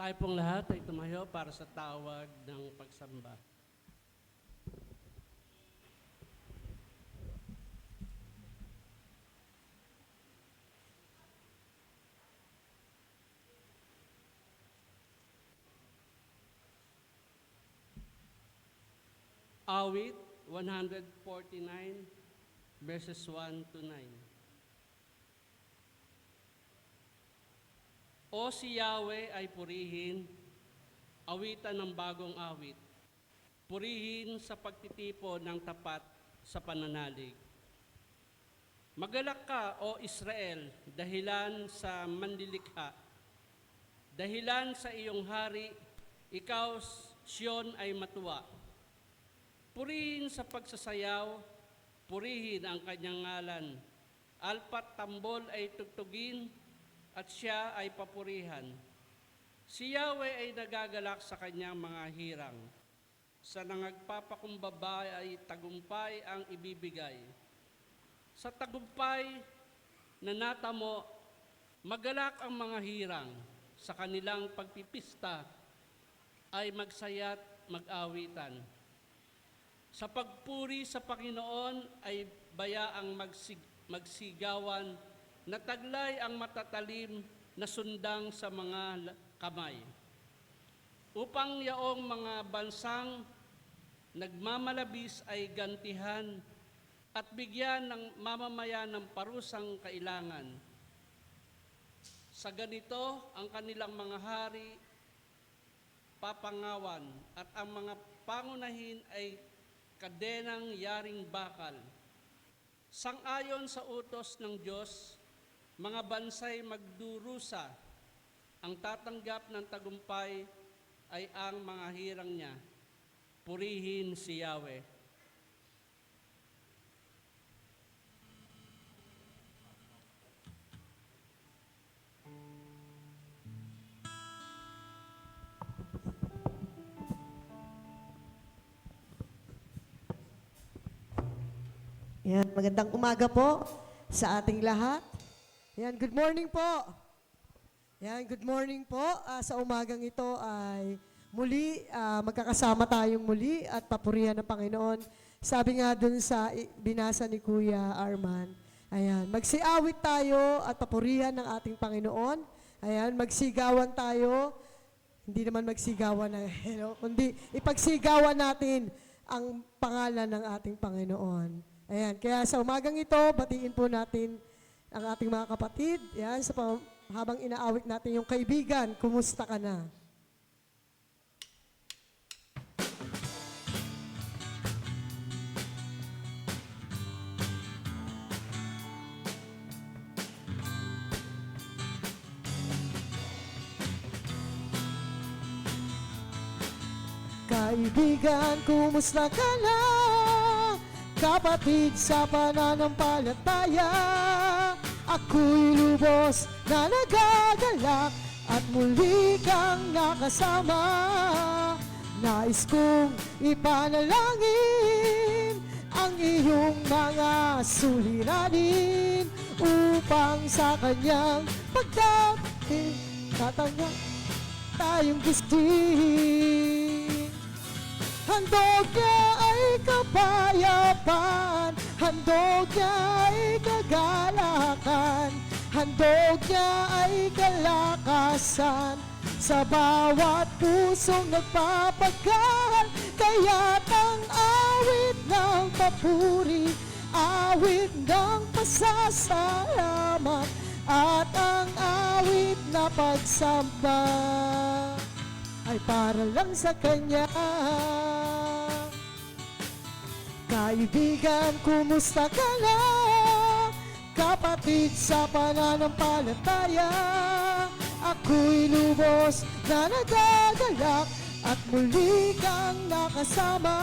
Tayo pong lahat ay tumayo para sa tawag ng pagsamba. Awit 149 verses 1 to 9. O si Yahweh ay purihin, awitan ng bagong awit. Purihin sa pagtitipon ng tapat sa pananalig. Magalak ka, O Israel, dahilan sa manlilikha. Dahilan sa iyong hari, ikaw, Sion, ay matuwa. Purihin sa pagsasayaw, purihin ang kanyang ngalan. Alpat tambol ay tugtugin, at siya ay papurihan. Si Yahweh ay nagagalak sa kanyang mga hirang. Sa nangagpapakumbaba ay tagumpay ang ibibigay. Sa tagumpay na natamo, magalak ang mga hirang. Sa kanilang pagpipista ay magsaya't mag-awitan. Sa pagpuri sa Panginoon ay bayaang magsigawan na taglay ang matatalim na sundang sa mga kamay. Upang yaong mga bansang nagmamalabis ay gantihan at bigyan ng mamamayan ng parusang kailangan. Sa ganito, ang kanilang mga hari papangawan at ang mga pangunahin ay kadenang yaring bakal. Sang-ayon sa utos ng Diyos, mga bansay magdurusa. Ang tatanggap ng tagumpay ay ang mga hirang niya. Purihin si Yahweh. Yan, magandang umaga po sa ating lahat. Yan, good morning po. Yan, good morning po. Sa umagang ito ay muli, magkakasama tayong muli at papurihan ng Panginoon. Sabi nga dun sa binasa ni Kuya Arman, ayan, magsiawit tayo at papurihan ng ating Panginoon. Ayan, magsigawan tayo. Hindi naman magsigawan na, kundi ipagsigawan natin ang pangalan ng ating Panginoon. Ayan, kaya sa umagang ito, batiin po natin ang ating mga kapatid. Ayan, habang inaawit natin yung kaibigan, kumusta ka na? Kaibigan, kumusta ka na? Kapatid sa pananampalataya, ako'y lubos na nagagalak at muli kang nakasama. Nais kong ipanalangin ang iyong mga suliranin upang sa kanyang pagdating tatanggang tayong gising. Handog niya ay kapayapaan, handog niya ay kagalakan, handog niya ay kalakasan, sa bawat pusong nagpapagkahal. Kaya't ang awit ng papuri, awit ng pasasalamat, at ang awit na pagsamba ay para lang sa Kanya. Kaibigan, kumusta ka na? Kapatid sa pananampalataya, ako'y lubos na nagagalak at muli kang nakasama.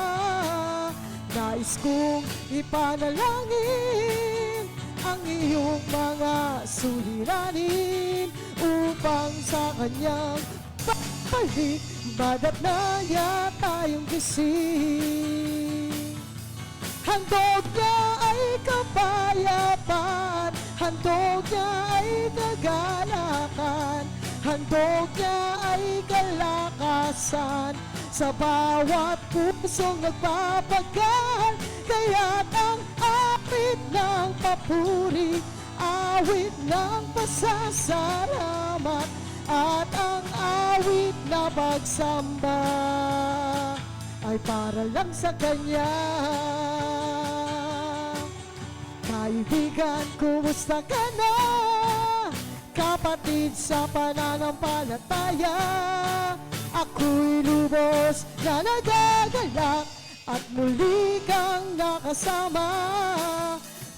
Nais kong ipanalangin ang iyong mga suliranin upang sa Kanyang balik, badat na niya tayong gising. Handog niya ay kapayapaan, handog niya ay kagalakan, Handog niya ay kalakasan sa bawat pusong nagpapagal. Kaya't ang awit ng papuri, awit ng pasasalamat, at ang awit na pagsamba ay para lang sa Kanya. Kaibigan, kumusta ka na? Kapatid sa pananampalataya, ako'y lubos na nagagalak at muli kang nakasama.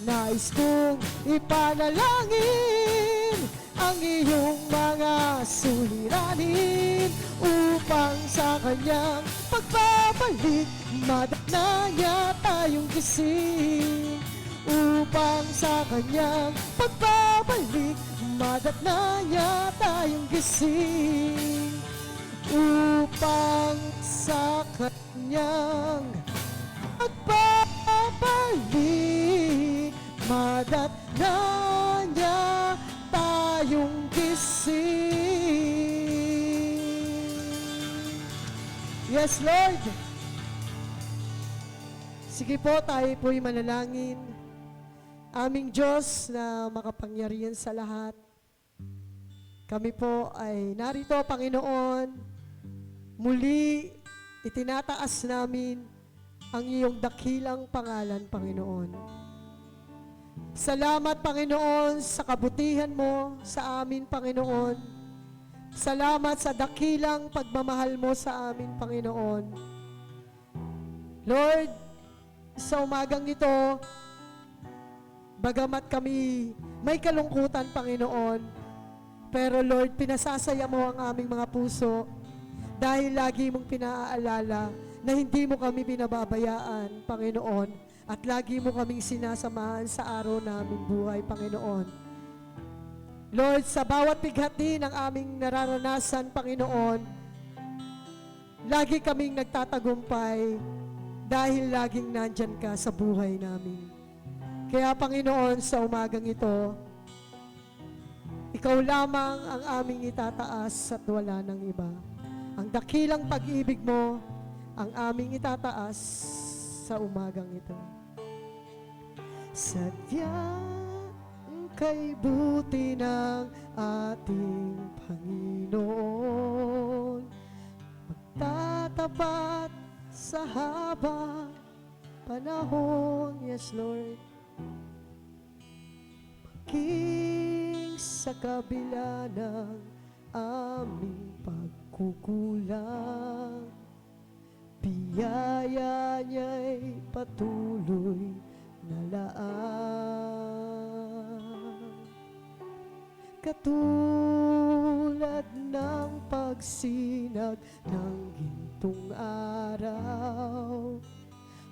Nais kong ipanalangin ang iyong mga suliranin upang sa Kanyang pagbabalik madana niya tayong gising. Upang sa Kanyang pagbabalik madatna niya tayong gising. Upang sa Kanyang pagbabalik madatna niya tayong gising. Yes, Lord. Sige po, tayo po'y manalangin. Aming Diyos na makapangyarihan sa lahat, kami po ay narito, Panginoon. Muli, itinataas namin ang iyong dakilang pangalan, Panginoon. Salamat, Panginoon, sa kabutihan mo sa amin, Panginoon. Salamat sa dakilang pagmamahal mo sa amin, Panginoon. Lord, sa umagang ito, bagamat kami may kalungkutan, Panginoon, pero Lord, pinasasaya mo ang aming mga puso dahil lagi mong pinaaalala na hindi mo kami binababayaan, Panginoon, at lagi mo kaming sinasamahan sa araw naming buhay, Panginoon. Lord, sa bawat bighati ng aming nararanasan, Panginoon, lagi kaming nagtatagumpay dahil laging nandyan ka sa buhay namin. Kaya, Panginoon, sa umagang ito, ikaw lamang ang aming itataas at wala ng iba. Ang dakilang pag-ibig mo ang aming itataas sa umagang ito. Sadyang kay buti ng ating Panginoon, magtatapat sa habang panahon. Yes, Lord. Maging sa kabila ng aming pagkukulang, biyaya niya'y patuloy na laan. Katulad ng pagsinag ng gintong araw,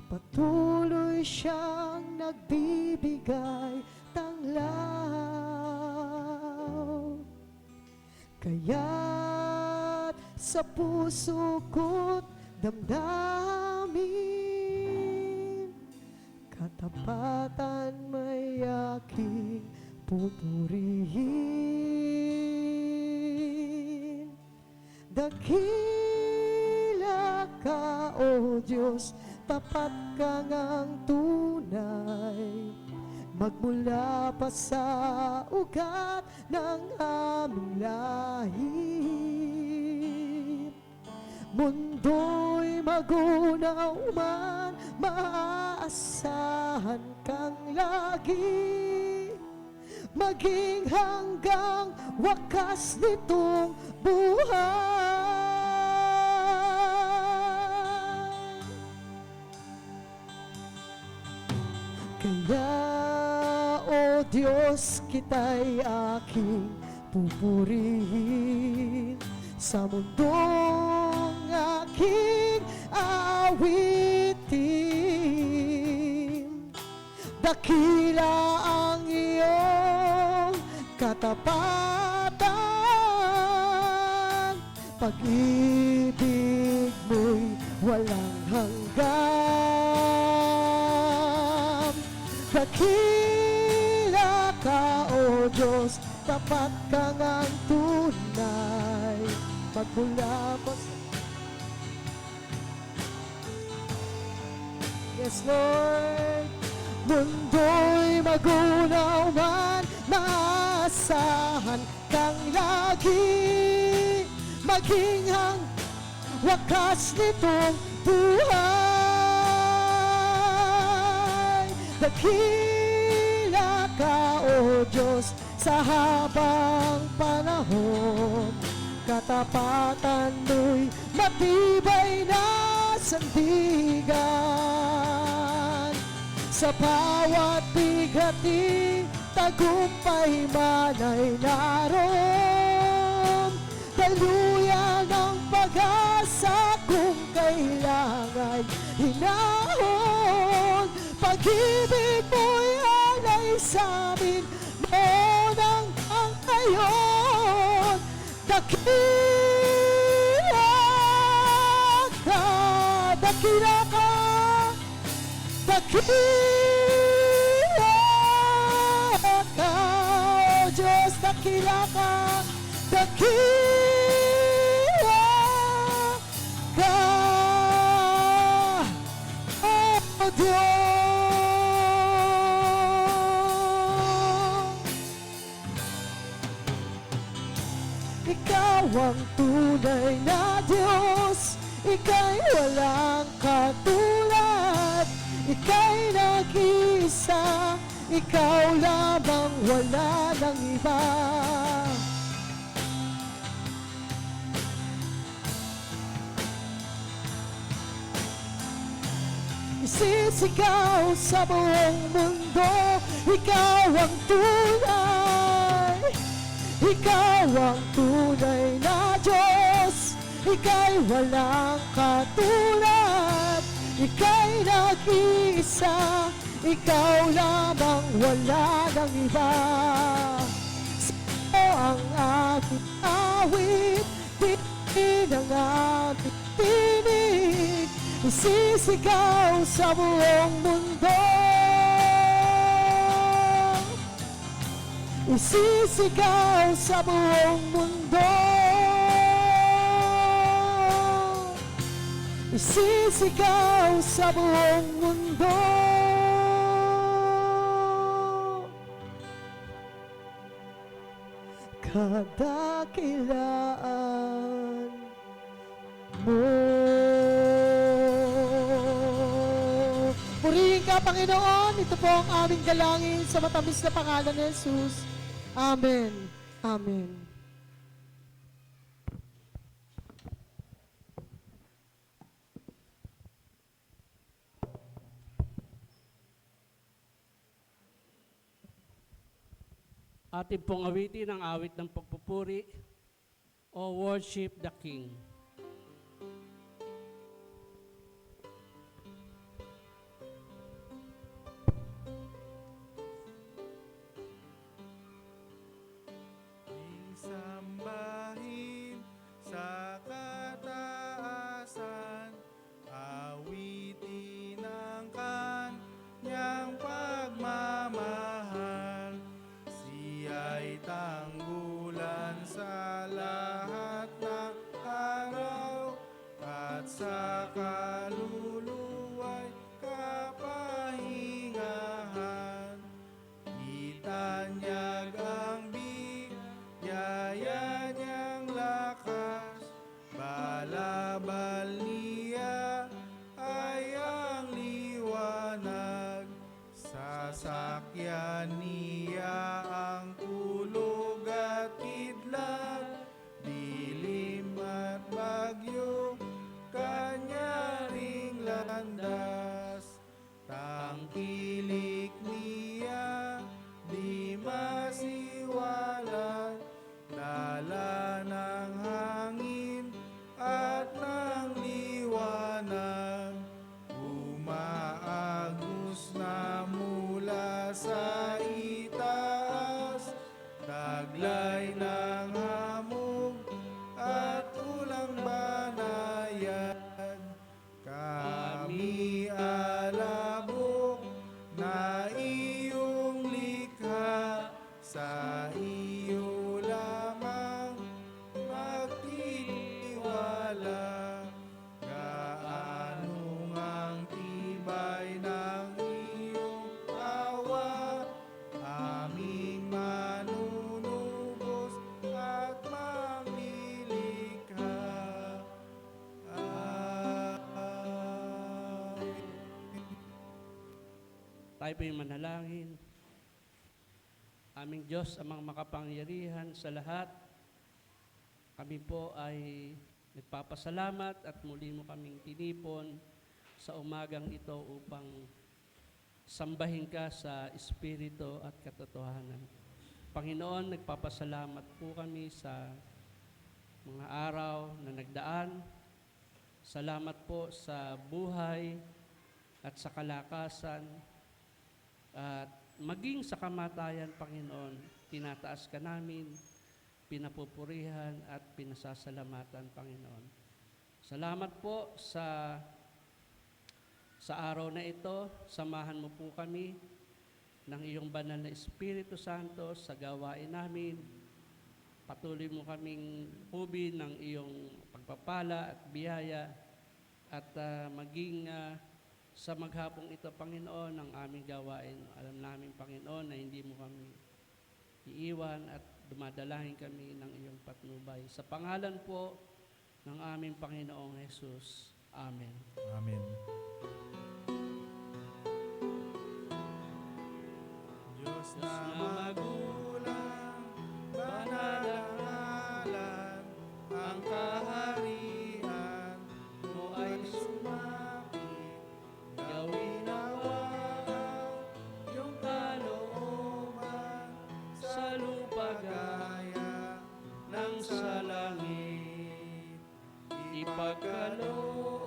patuloy siyang nagbibigay tanglaw. Kaya't sa puso ko't damdamin, katapatan may aking pupurihin. Dakila ka, O Diyos, tapat ka ngang tunay, magmula pa sa ugat ng aming lahi. Mundo'y magunaw man, maaasahan kang lagi, maging hanggang wakas nitong buhay. Kaya, O Diyos, kita'y aking pupurihin sa mundong aking awitin. Dakila ang iyong katapatan, pag-ibig mo'y walang hanggan. Dakila ka, O Diyos, tapat kang ang tunay. Magmula mo sa... Yes, Lord. Mundo'y magunaw man, maasahan kang lagi. Maging ang wakas nitong buhay. Dakila ka, O Diyos, sa habang panahon. Katapatan mo'y matibay na sandigan. Sa bawat bigati, tagumpay man ay naroon. Daluyan ang pag-asa kung kailangan hinahon. Pag-ibig mo'y alay sa amin, noon ang ngayon. Dakila ka, dakila ka, dakila ka, O Diyos, dakila ka, dakila ka, O Diyos. Ikaw ang tunay na Diyos, ika'y walang katulad. Ika'y nag-iisa, ikaw lamang, wala nang iba. Isisigaw sa buong mundo, ikaw ang tunay. Ikaw ang tunay na Diyos, ika'y walang katulad. Ika'y nag-iisa, ikaw lamang, wala nang iba. Sa'yo ang aking awit, diin ang aking tinig. Isisigaw sa buong mundo, isisigaw sa buong mundo, isisigaw sa buong mundo. Kadakilaan mo. Purihin ka, Panginoon. Ito po ang aming dalangin sa matamis na pangalan ni Jesus. Amen. Amen. Atin pong awitin ang awit ng pagpupuri, O Worship the King. Sambahin sa kataasan, awitin ang kanyang pagmamahal. Siya'y tanggulan sa lahat ng araw, at sa kaluluwa'y kapahingahan. Itanyag ang biyaya niyang lakas, balabal niya ay ang liwanag. Sasakyan niya ang kulog at kidlat, dilim at bagyo, kanya ring landas. Tangkilik niya, di masiwalat, dala ng hangin at ng liwanag. Umaagos na mula sa itaas, Tayo po'y manalangin. Aming Diyos, amang makapangyarihan sa lahat, kami po ay nagpapasalamat at muli mo kaming tinipon sa umagang ito upang sambahin ka sa Espiritu at katotohanan. Panginoon, nagpapasalamat po kami sa mga araw na nagdaan. Salamat po sa buhay at sa kalakasan at maging sa kamatayan, Panginoon, tinataas ka namin, pinapupurihan at pinasasalamatan, Panginoon. Salamat po sa araw na ito. Samahan mo po kami ng iyong banal na Espiritu Santo sa gawain namin. Patuloy mo kaming hubin ng iyong pagpapala at biyaya at maging sa maghapong ito, Panginoon, ang aming gawain. Alam namin, Panginoon, na hindi mo kami iiwan at dumadalahin kami ng iyong patnubay. Sa pangalan po ng aming Panginoong Jesus. Amen. Amen. Diyos na magulang, banal ang ngalan, ang kaharian mo ay sumakit. Gawin nawa yung kalooban sa lupa gaya ng sa langit. Ipagkaloob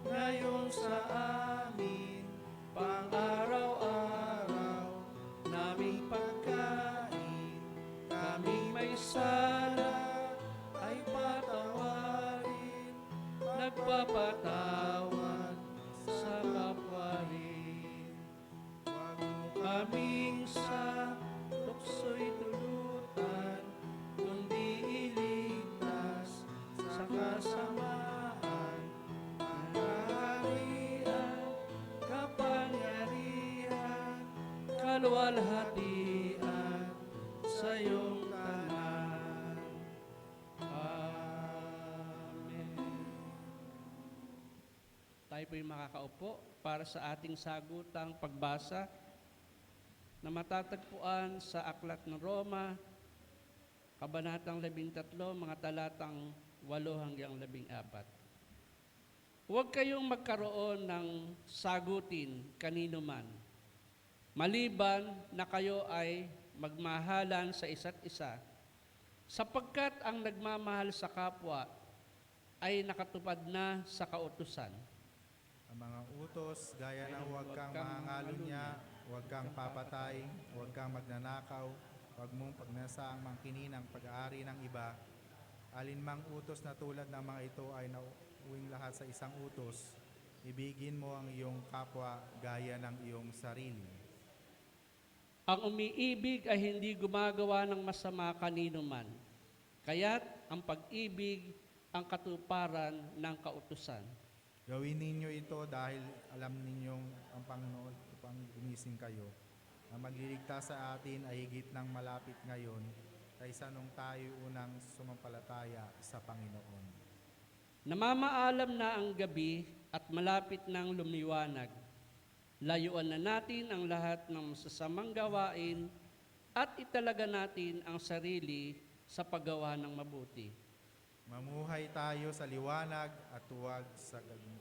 ngayon sa amin, pang-araw-araw naming pagkain. Kaming may sala ay patawarin, nagpapatawad sa kapwa rin. Huwag mo kaming sa tukso'y tulutan, kundi iligtas sa kasamaan. Kaharian, kapangyarihan, kaluwalhatian sa iyong tanan. Amen. Tayo po'y makakaupo para sa ating sagutang pagbasa na matatagpuan sa Aklat ng Roma, Kabanatang 13, mga talatang 8 hanggang 14. Huwag kayong magkaroon ng sagutin kanino man, maliban na kayo ay magmahalan sa isa't isa, sapagkat ang nagmamahal sa kapwa ay nakatupad na sa kautusan. Ang mga utos, gaya ng huwag kang mangangalunya, huwag kang papatay, huwag kang magnanakaw, huwag mong pagnasaang mangkinin ang pag-aari ng iba. Alinmang utos na tulad ng mga ito ay nauuwing lahat sa isang utos. Ibigin mo ang iyong kapwa gaya ng iyong sarili. Ang umiibig ay hindi gumagawa ng masama kanino man, kaya't ang pag-ibig ang katuparan ng kautusan. Gawin ninyo ito dahil alam ninyong ang Panginoon upang gumising kayo. Ang magliligtas sa atin ay higit ng malapit ngayon kaysa nung tayo unang sumampalataya sa Panginoon. Namamaalam na ang gabi at malapit nang lumiwanag. Layuan na natin ang lahat ng masasamang gawain at italaga natin ang sarili sa paggawa ng mabuti. Mamuhay tayo sa liwanag at huwag sa gabi.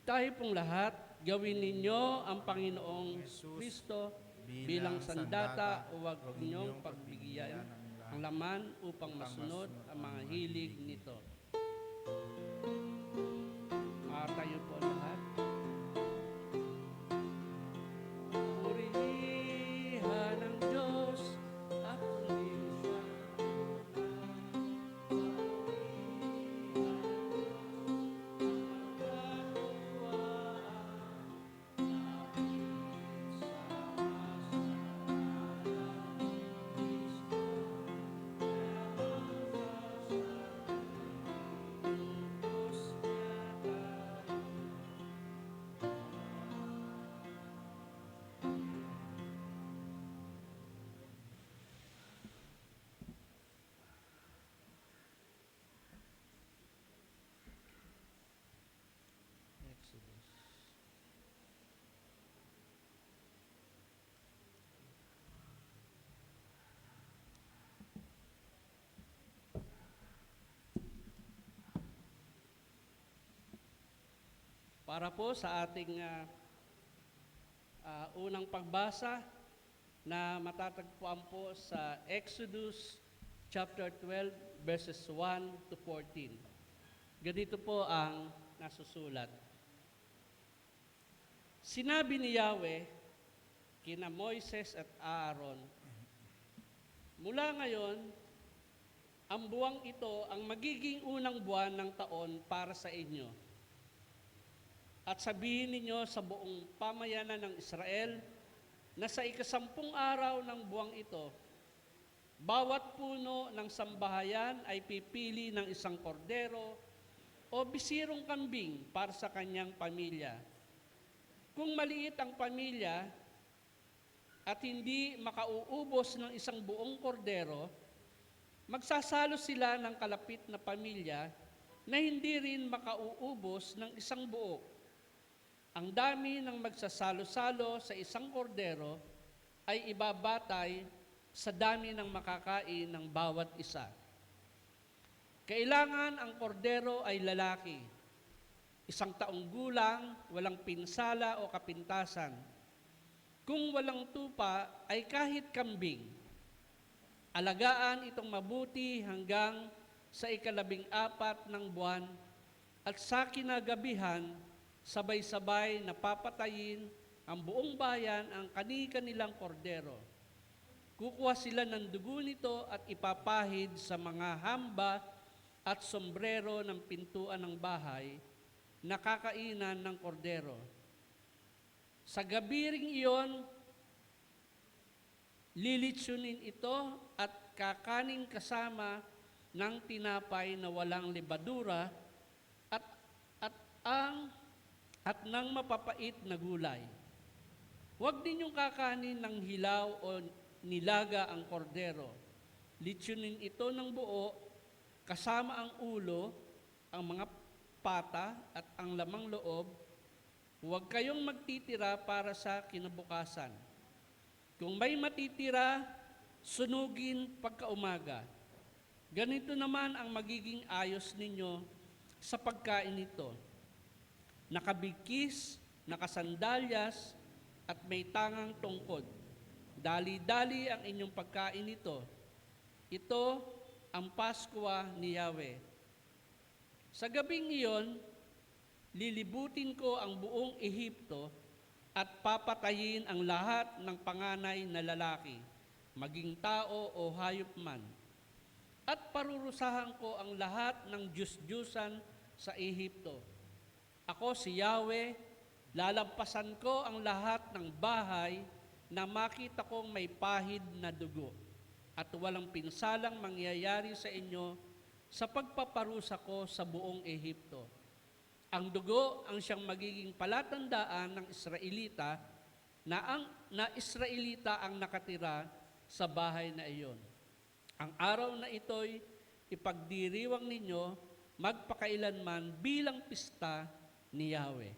Tayo pong lahat, gawin ninyo ang Panginoong Kristo bilang sandata, huwag ninyong pagbigyan ang laman upang masunod ang mga hilig nito. Tayo po lahat. Purihan ang Diyos at purihan. Para po sa ating unang pagbasa na matatagpuan po sa Exodus chapter 12 verses 1 to 14. Ganito po ang nasusulat. Sinabi ni Yahweh kina Moises at Aaron, mula ngayon, ang buwang ito ang magiging unang buwan ng taon para sa inyo. At sabihin ninyo sa buong pamayanan ng Israel na sa ikasampung araw ng buwang ito, bawat puno ng sambahayan ay pipili ng isang kordero o bisirong kambing para sa kanyang pamilya. Kung maliit ang pamilya at hindi makauubos ng isang buong kordero, magsasalo sila ng kalapit na pamilya na hindi rin makauubos ng isang buo. Ang dami ng magsasalo-salo sa isang kordero ay ibabatay sa dami ng makakain ng bawat isa. Kailangan ang kordero ay lalaki, 1 taong gulang, walang pinsala o kapintasan. Kung walang tupa ay kahit kambing. Alagaan itong mabuti hanggang sa 14 ng buwan at sa kinagabihan, sabay-sabay na papatayin ang buong bayan ang kani-kanilang kordero. Kukuha sila ng dugo nito at ipapahid sa mga hamba at sombrero ng pintuan ng bahay na kakainan ng kordero. Sa gabi ring iyon, lilitsunin ito at kakaning kasama ng tinapay na walang lebadura at ng mapapait na gulay. Huwag ninyong kakanin ng hilaw o nilaga ang kordero. Litsunin ito ng buo, kasama ang ulo, ang mga pata at ang lamang loob. Huwag kayong magtitira para sa kinabukasan. Kung may matitira, sunugin pagkaumaga. Ganito naman ang magiging ayos ninyo sa pagkain nito. Nakabigkis, nakasandalyas, at may tangang tungkod. Dali-dali ang inyong pagkain nito. Ito ang Pasko ni Yahweh. Sa gabing iyon, lilibutin ko ang buong Ehipto at papatayin ang lahat ng panganay na lalaki, maging tao o hayop man. At parurusahan ko ang lahat ng Diyos-Diyusan sa Ehipto. Ako si Yahweh, lalampasan ko ang lahat ng bahay na makita kong may pahid na dugo, at walang pinsalang mangyayari sa inyo sa pagpaparusa ko sa buong Ehipto. Ang dugo ang siyang magiging palatandaan ng Israelita na Israelita ang nakatira sa bahay na iyon. Ang araw na ito'y ipagdiriwang ninyo magpakailanman bilang pista ni Yahweh.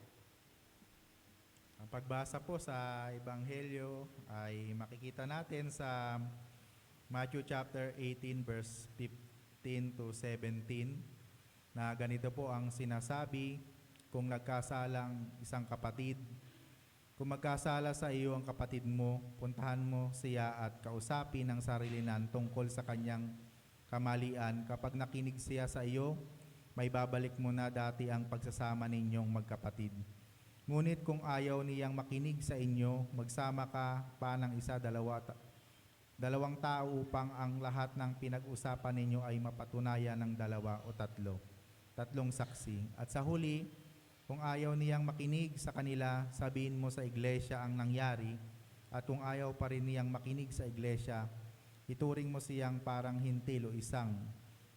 Ang pagbasa po sa Ebanghelyo ay makikita natin sa Matthew chapter 18 verse 15 to 17 na ganito po ang sinasabi kung nagkasalang isang kapatid. Kung magkasala sa iyo ang kapatid mo, puntahan mo siya at kausapin ang sarilinan tungkol sa kanyang kamalian. Kapag nakinig siya sa iyo, may babalik mo na dati ang pagsasama ninyong magkapatid. Ngunit kung ayaw niyang makinig sa inyo, magsama ka pa ng dalawang tao upang ang lahat ng pinag-usapan ninyo ay mapatunayan ng 2 o 3, tatlong saksi. At sa huli, kung ayaw niyang makinig sa kanila, sabihin mo sa iglesia ang nangyari, at kung ayaw pa rin niyang makinig sa iglesia, ituring mo siyang parang hintil o isang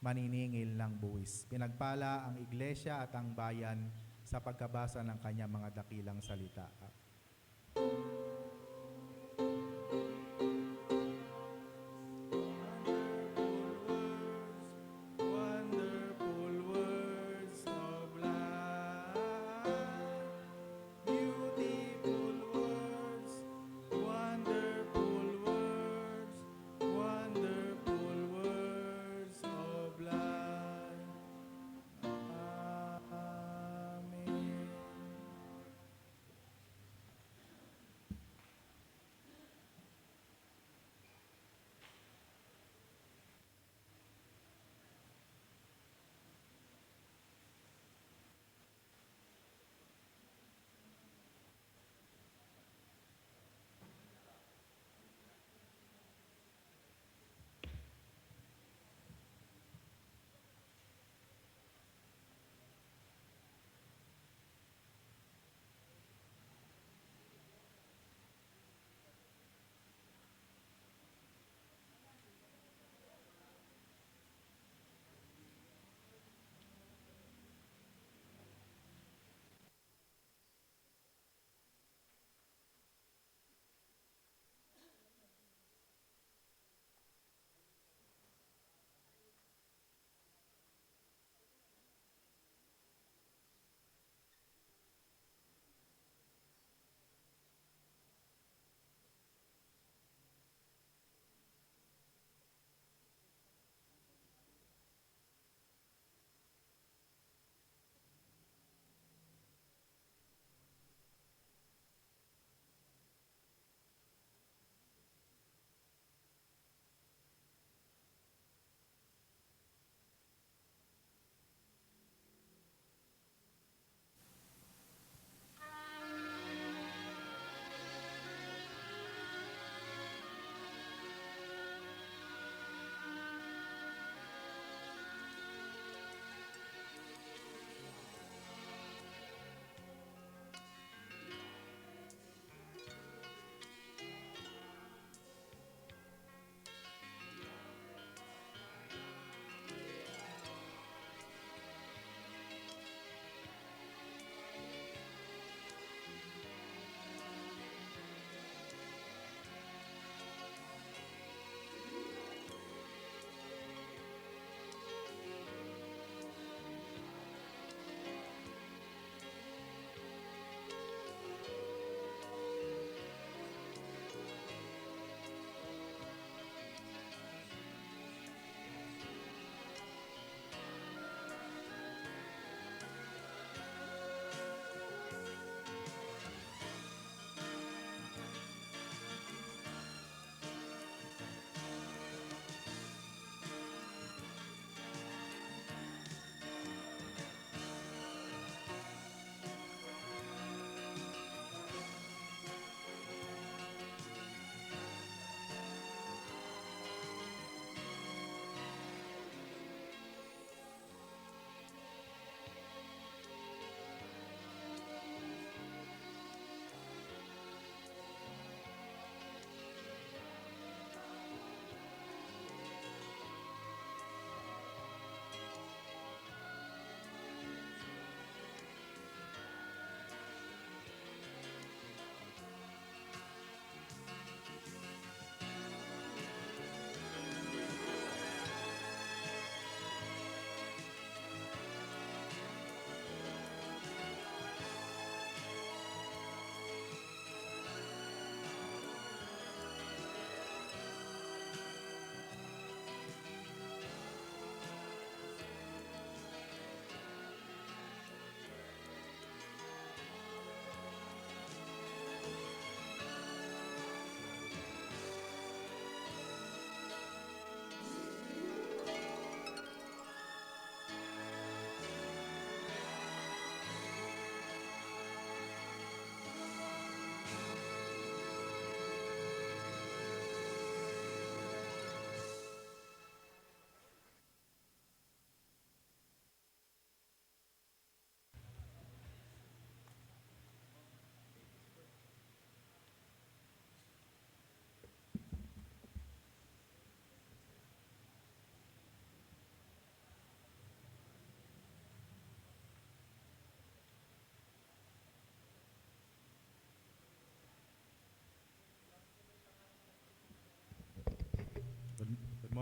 maniningil ng buwis. Pinagpala ang iglesia at ang bayan sa pagkabasa ng kanyang mga dakilang salita.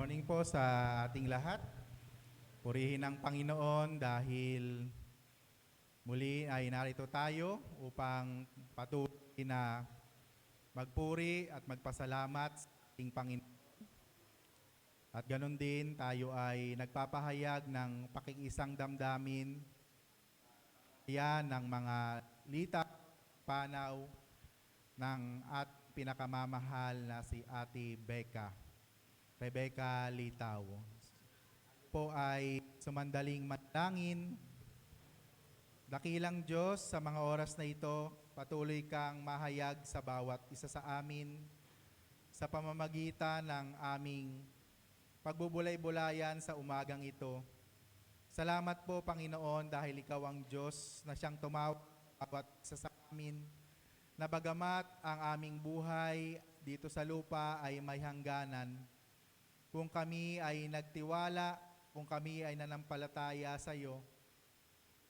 morning po sa ating lahat. Purihin ang Panginoon dahil muli ay narito tayo upang patuloy na magpuri at magpasalamat sa ating Panginoon. At ganun din tayo ay nagpapahayag ng pakikisang damdamin yan ng mga lita, panaw ng at pinakamamahal na si Ate Rebecca Litaw. Po ay sumandaling manalangin. Dakilang Diyos, sa mga oras na ito, patuloy kang mahayag sa bawat isa sa amin sa pamamagitan ng aming pagbubulay-bulayan sa umagang ito. Salamat po, Panginoon, dahil Ikaw ang Diyos na siyang tumawag bawat isa sa amin, na bagamat ang aming buhay dito sa lupa ay may hangganan, kung kami ay nagtiwala, kung kami ay nanampalataya sa iyo,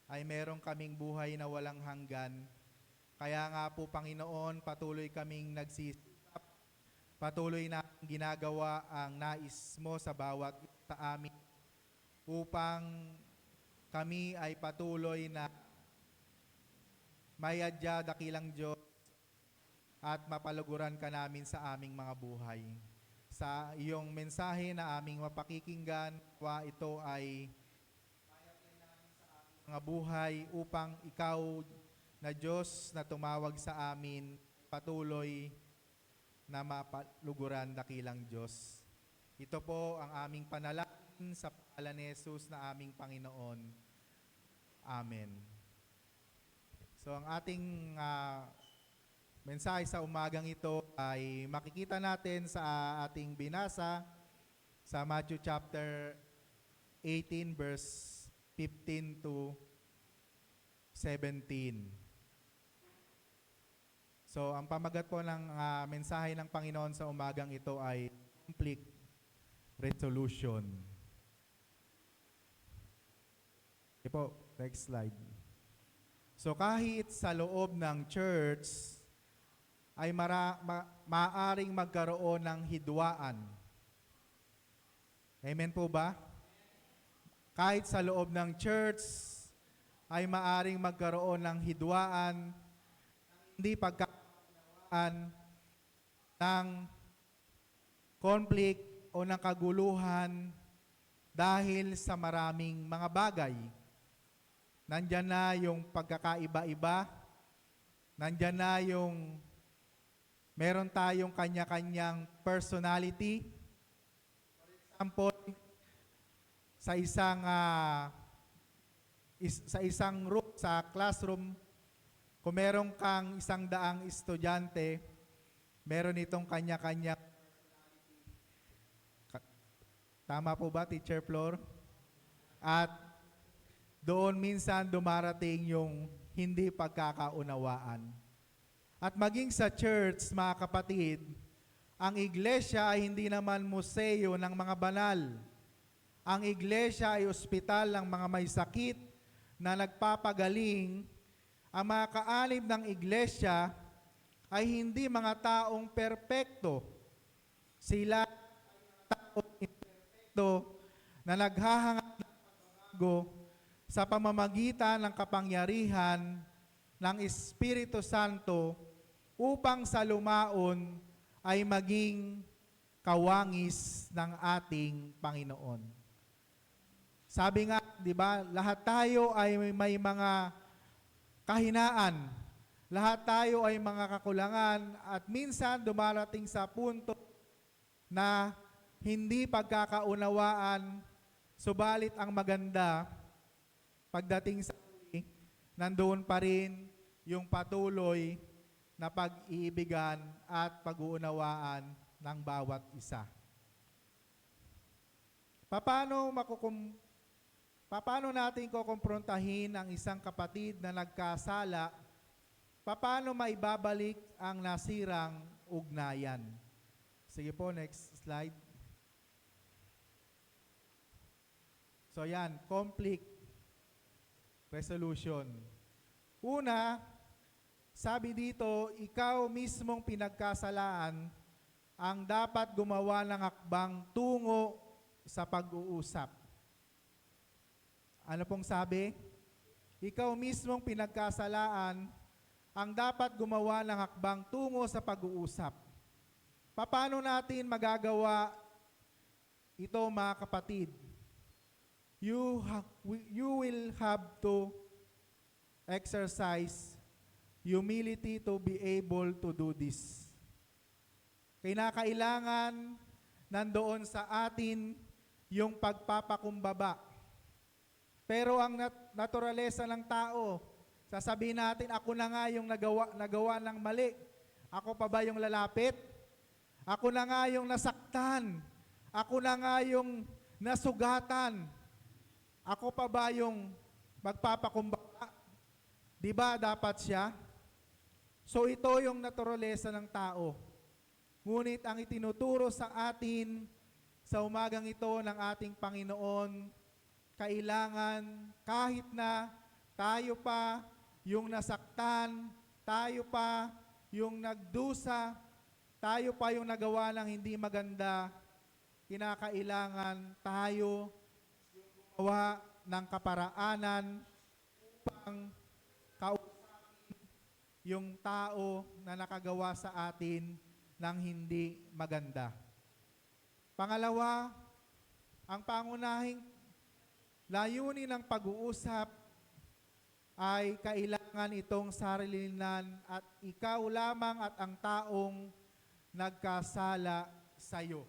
ay meron kaming buhay na walang hanggan. Kaya nga po, Panginoon, patuloy kaming nagsisikap, patuloy na ginagawa ang nais mo sa bawat sa amin upang kami ay patuloy na mayadya, dakilang Diyos, at mapalaguran ka namin sa aming mga buhay. Sa iyong mensahe na aming mapakikinggan, ito ay mga buhay upang ikaw na Diyos na tumawag sa amin, patuloy na mapaluguran, dakilang Diyos. Ito po ang aming panalangin sa pangalan ni Jesus na aming Panginoon. Amen. So ang ating mensahe sa umagang ito ay makikita natin sa ating binasa sa Matthew chapter 18 verse 15 to 17. So ang pamagat po ng mensahe ng Panginoon sa umagang ito ay conflict resolution. Okay po, next slide. So kahit sa loob ng church ay maaring magkaroon ng hidwaan. Amen po ba? Kahit sa loob ng church ay maaring magkaroon ng hidwaan, hindi pagkakaunawaan ng conflict o ng kaguluhan dahil sa maraming mga bagay. Nandyan na yung pagkakaiba-iba, nandyan na yung meron tayong kanya-kanyang personality. For example, sa isang room, sa classroom, kung meron kang 100 estudyante, meron itong kanya-kanya. Tama po ba, Teacher Flor? At doon minsan dumarating yung hindi pagkakaunawaan. At maging sa church, mga kapatid, ang iglesia ay hindi naman museo ng mga banal. Ang iglesia ay ospital ng mga may sakit na nagpapagaling. Ang mga kaalib ng iglesia ay hindi mga taong perpekto. Sila ay taong imperfecto na naghahangad ng pagbabago sa pamamagitan ng kapangyarihan ng Espiritu Santo upang sa lumaon ay maging kawangis ng ating Panginoon. Sabi nga, di ba, lahat tayo ay may mga kahinaan. Lahat tayo ay mga kakulangan at minsan dumarating sa punto na hindi pagkakaunawaan, subalit ang maganda, pagdating sa huli, nandoon pa rin yung patuloy na pag-iibigan at pag-uunawaan ng bawat isa. Paano natin kukumprontahin ang isang kapatid na nagkasala? Paano maibabalik ang nasirang ugnayan? Sige po, next slide. So yan, conflict resolution. Una, sabi dito, ikaw mismong pinagkasalaan ang dapat gumawa ng akbang tungo sa pag-uusap. Ano pong sabi? Ikaw mismong pinagkasalaan ang dapat gumawa ng hakbang tungo sa pag-uusap. Paano natin magagawa ito, mga kapatid? You will have to exercise humility to be able to do this. Kinakailangan nandoon sa atin yung pagpapakumbaba. Pero ang naturalesa ng tao, sasabihin natin, ako na nga yung nagawa ng mali. Ako pa ba yung lalapit? Ako na nga yung nasaktan. Ako na nga yung nasugatan. Ako pa ba yung magpapakumbaba? Di ba dapat siya? So ito yung naturalesa ng tao. Ngunit ang itinuturo sa atin sa umagang ito ng ating Panginoon, kailangan kahit na tayo pa yung nasaktan, tayo pa yung nagdusa, tayo pa yung nagawa ng hindi maganda, kinakailangan tayo yung gumawa ng kaparaanan upang kausapin yung tao na nakagawa sa atin ng hindi maganda. Pangalawa, ang pangunahing layunin ng pag-uusap ay kailangan itong sarilinan at ikaw lamang at ang taong nagkasala sa iyo.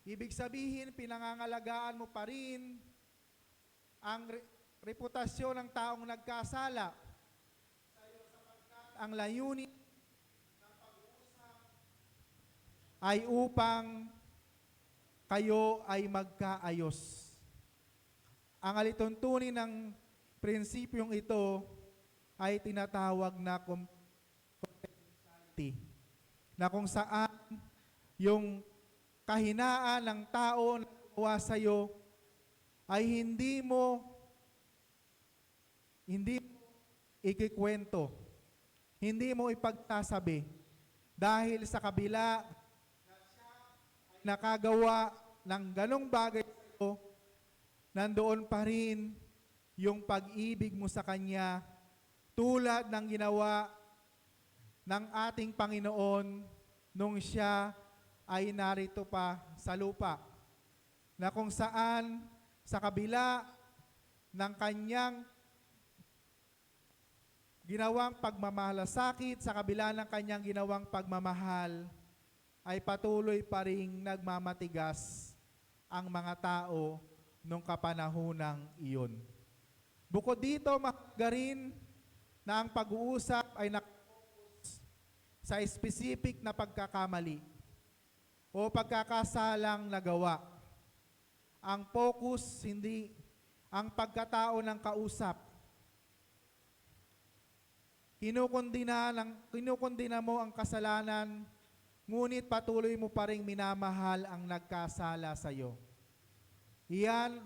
Ibig sabihin, pinangangalagaan mo pa rin ang reputasyon ng taong nagkasala sa iyo sapagkat ang layunin ng pag-uusap ay upang kayo ay magkaayos. Ang alituntunin ng prinsipyong ito ay tinatawag na confidentiality, na kung saan yung kahinaan ng tao na gawa sa iyo ay hindi mo ikikwento, hindi mo ipagsasabi dahil sa kabila na siya ay nakagawa ng ganong bagay sa iyo, nandoon pa rin yung pag-ibig mo sa Kanya tulad ng ginawa ng ating Panginoon nung siya ay narito pa sa lupa, na kung saan sa kabila ng Kanyang ginawang pagmamalasakit, sa kabila ng Kanyang ginawang pagmamahal, ay patuloy pa ring nagmamatigas ang mga tao nung kapanahunang iyon. Bukod dito, mahalaga rin na ang pag-uusap ay nakafocus sa specific na pagkakamali o pagkakasalang nagawa. Ang focus, hindi ang pagkatao ng kausap. Kinukondina mo ang kasalanan, ngunit patuloy mo pa ring minamahal ang nagkasala sa iyo. Iyan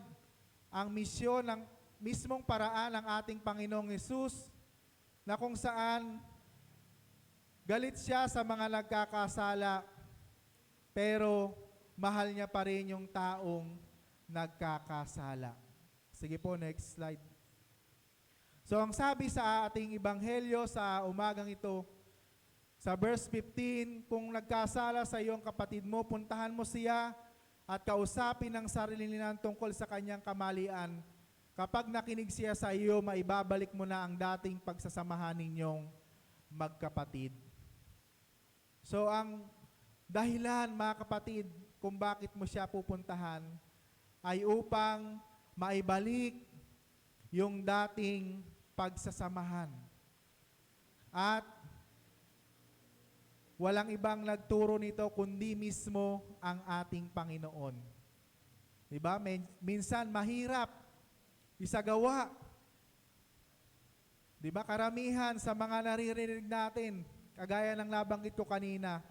ang misyon ng mismong paraan ng ating Panginoong Hesus, na kung saan galit siya sa mga nagkakasala, pero mahal niya pa rin yung taong nagkakasala. Sige po, next slide. So ang sabi sa ating Ebanghelyo sa umagang ito, sa verse 15, kung nagkasala sa iyong kapatid mo, puntahan mo siya at kausapin ng sarili niya tungkol sa kanyang kamalian. Kapag nakinig siya sa iyo, maibabalik mo na ang dating pagsasamahan ninyong magkapatid. So ang dahilan, mga kapatid, kung bakit mo siya pupuntahan ay upang maibalik yung dating pagsasamahan. At walang ibang nagturo nito kundi mismo ang ating Panginoon. Diba? Minsan mahirap isagawa. Diba? Karamihan sa mga naririnig natin, kagaya ng nabanggit ko kanina,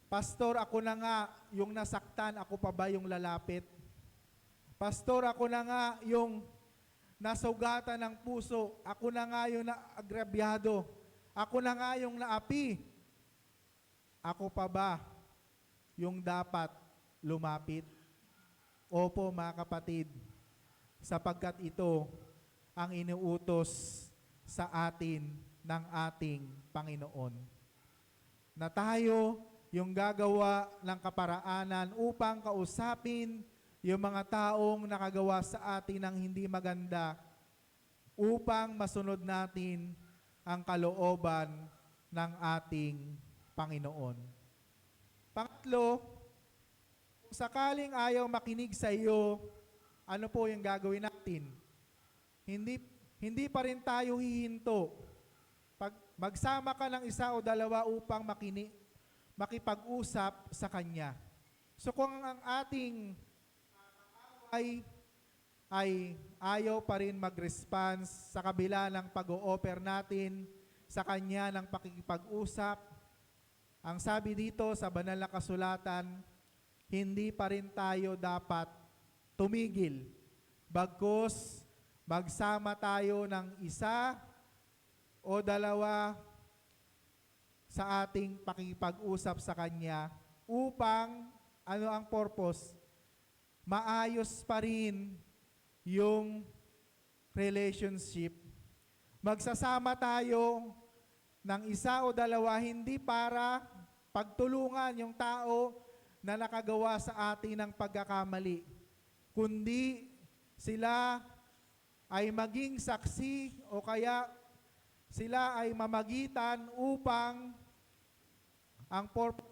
Pastor, ako na nga yung nasaktan, ako pa ba yung lalapit? Pastor, ako na nga yung nasugatan ng puso, ako na nga yung naagrabyado, ako na nga yung naapi. Ako pa ba yung dapat lumapit? Opo mga kapatid, sapagkat ito ang inuutos sa atin ng ating Panginoon. Na tayo yung gagawa ng kaparaanan upang kausapin yung mga taong nakagawa sa atin ng hindi maganda upang masunod natin ang kalooban ng ating Panginoon. Pangatlo, kung sakaling ayaw makinig sa iyo, ano po yung gagawin natin? Hindi pa rin tayo hihinto. Pag magsama ka ng isa o dalawa upang makipag-usap sa Kanya. So kung ang ating ay ayaw pa rin mag-response sa kabila ng pag-o-offer natin sa Kanya ng pakikipag-usap, ang sabi dito sa banal na kasulatan, hindi pa rin tayo dapat tumigil. Bagkus, magsama tayo ng isa o dalawa sa ating pakikipag-usap sa Kanya upang, ano ang purpose? Maayos pa rin yung relationship. Magsasama tayo ng isa o dalawa, hindi para pagtulungan yung tao na nakagawa sa atin ng pagkakamali, kundi sila ay maging saksi o kaya sila ay mamagitan upang ang purpose,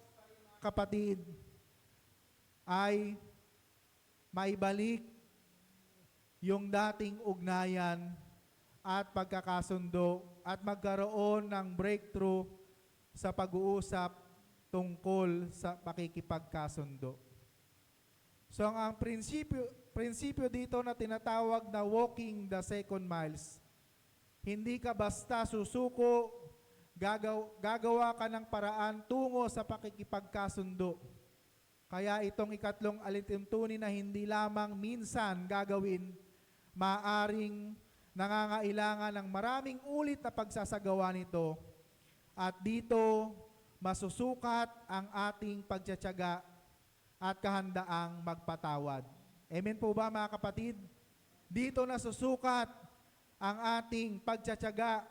kapatid, ay maibalik yung dating ugnayan at pagkakasundo at magkaroon ng breakthrough sa pag-uusap tungkol sa pakikipagkasundo. So ang prinsipyo dito na tinatawag na walking the second miles, hindi ka basta susuko, gagawa ka ng paraan tungo sa pakikipagkasundo. Kaya itong ikatlong alituntunin na hindi lamang minsan gagawin, maaring nangangailangan ng maraming ulit na pagsasagawa nito. At dito, masusukat ang ating pagtsatsaga at kahandaang magpatawad. Amen po ba mga kapatid? Dito nasusukat ang ating pagtsatsaga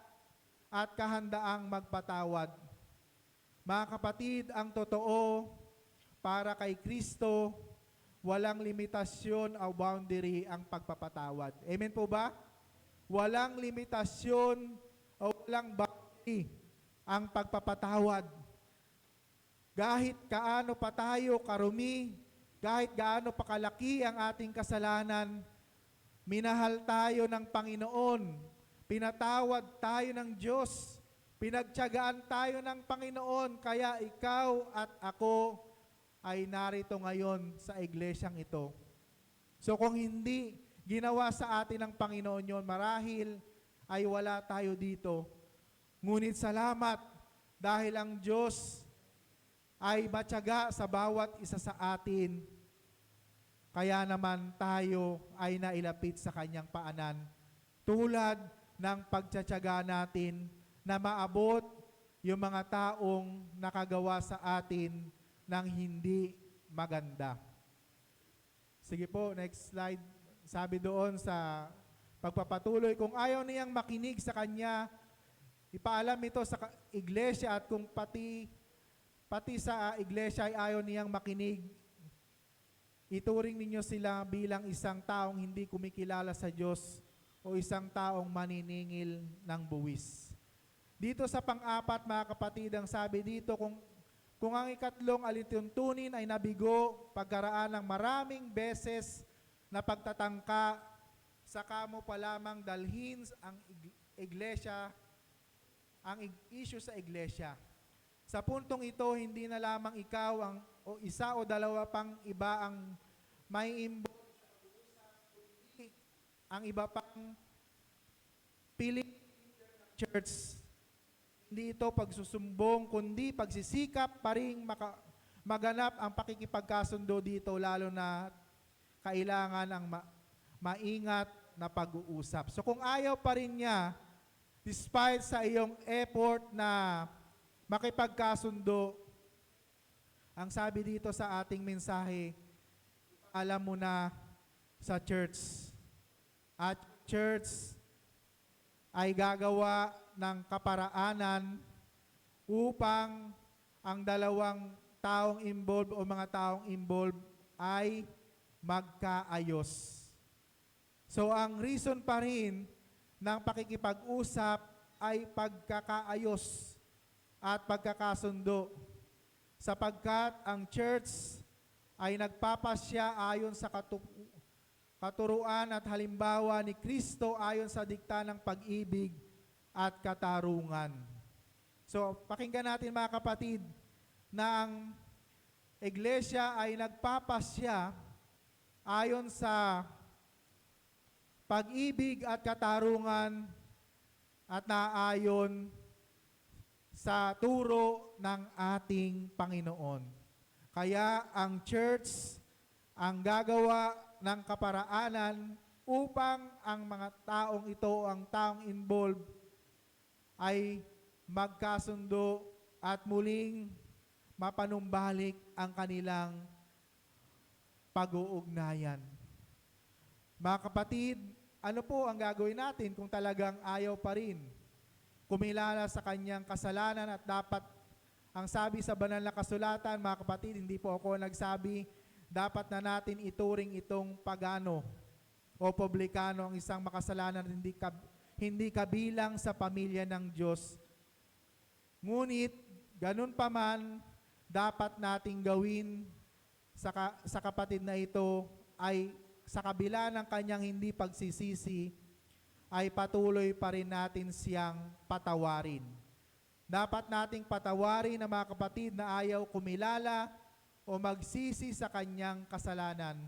at kahandaang magpatawad. Mga kapatid, ang totoo, para kay Kristo, walang limitasyon o boundary ang pagpapatawad. Amen po ba? Walang limitasyon o walang boundary ang pagpapatawad. Kahit kaano pa tayo karumi, kahit gaano pa kalaki ang ating kasalanan, minahal tayo ng Panginoon, pinatawad tayo ng Diyos, pinagtiyagaan tayo ng Panginoon, kaya ikaw at ako ay narito ngayon sa iglesyang ito. So kung hindi ginawa sa atin ng Panginoon yon, marahil ay wala tayo dito. Ngunit salamat dahil ang Diyos ay matyaga sa bawat isa sa atin. Kaya naman tayo ay nailapit sa Kanyang paanan. Tulad ng pagtsatsaga natin na maabot yung mga taong nakagawa sa atin ng hindi maganda. Sige po, next slide. Sabi doon sa pagpapatuloy, kung ayaw niyang makinig sa Kanya, ipaalam ito sa iglesia, at kung pati sa iglesia ay ayaw niyang makinig, ituring ninyo sila bilang isang taong hindi kumikilala sa Diyos o isang taong maniningil ng buwis. Dito sa pang-apat, mga kapatid, ang sabi dito, kung ang ikatlong alituntunin ay nabigo pagkaraan ng maraming beses na pagtatangka, saka mo pa lamang dalhin ang iglesia, ang issue sa iglesia. Sa puntong ito, hindi na lamang ikaw o isa o dalawa pang iba ang may involved ang iba pang piling church. Hindi ito pagsusumbong, kundi pagsisikap pa rin maganap ang pakikipagkasundo dito, lalo na kailangan ang maingat na pag-uusap. So kung ayaw pa rin niya, despite sa iyong effort na makipagkasundo, ang sabi dito sa ating mensahe, alam mo na sa church. At church ay gagawa ng kaparaanan upang ang dalawang taong involved o mga taong involved ay magkaayos. So ang reason pa rin ng pakikipag-usap ay pagkakaayos at pagkakasundo, sapagkat ang church ay nagpapasya ayon sa katuruan at halimbawa ni Kristo ayon sa dikta ng pag-ibig at katarungan. So pakinggan natin mga kapatid na ang iglesia ay nagpapasya ayon sa pag-ibig at katarungan at naayon sa turo ng ating Panginoon. Kaya ang church ang gagawa ng kaparaanan upang ang mga taong ito, ang taong involved, ay magkasundo at muling mapanumbalik ang kanilang pag-uugnayan. Mga kapatid, ano po ang gagawin natin kung talagang ayaw pa rin kumilala sa kanyang kasalanan at dapat, ang sabi sa banal na kasulatan, mga kapatid, hindi po ako nagsabi, dapat na natin ituring itong pagano o publikano ang isang makasalanan hindi kabilang sa pamilya ng Diyos. Ngunit, ganun pa man, dapat nating gawin sa kapatid na ito ay sa kabila ng kanyang hindi pagsisisi, ay patuloy pa rin natin siyang patawarin. Dapat nating patawarin ang mga kapatid na ayaw kumilala o magsisi sa kanyang kasalanan.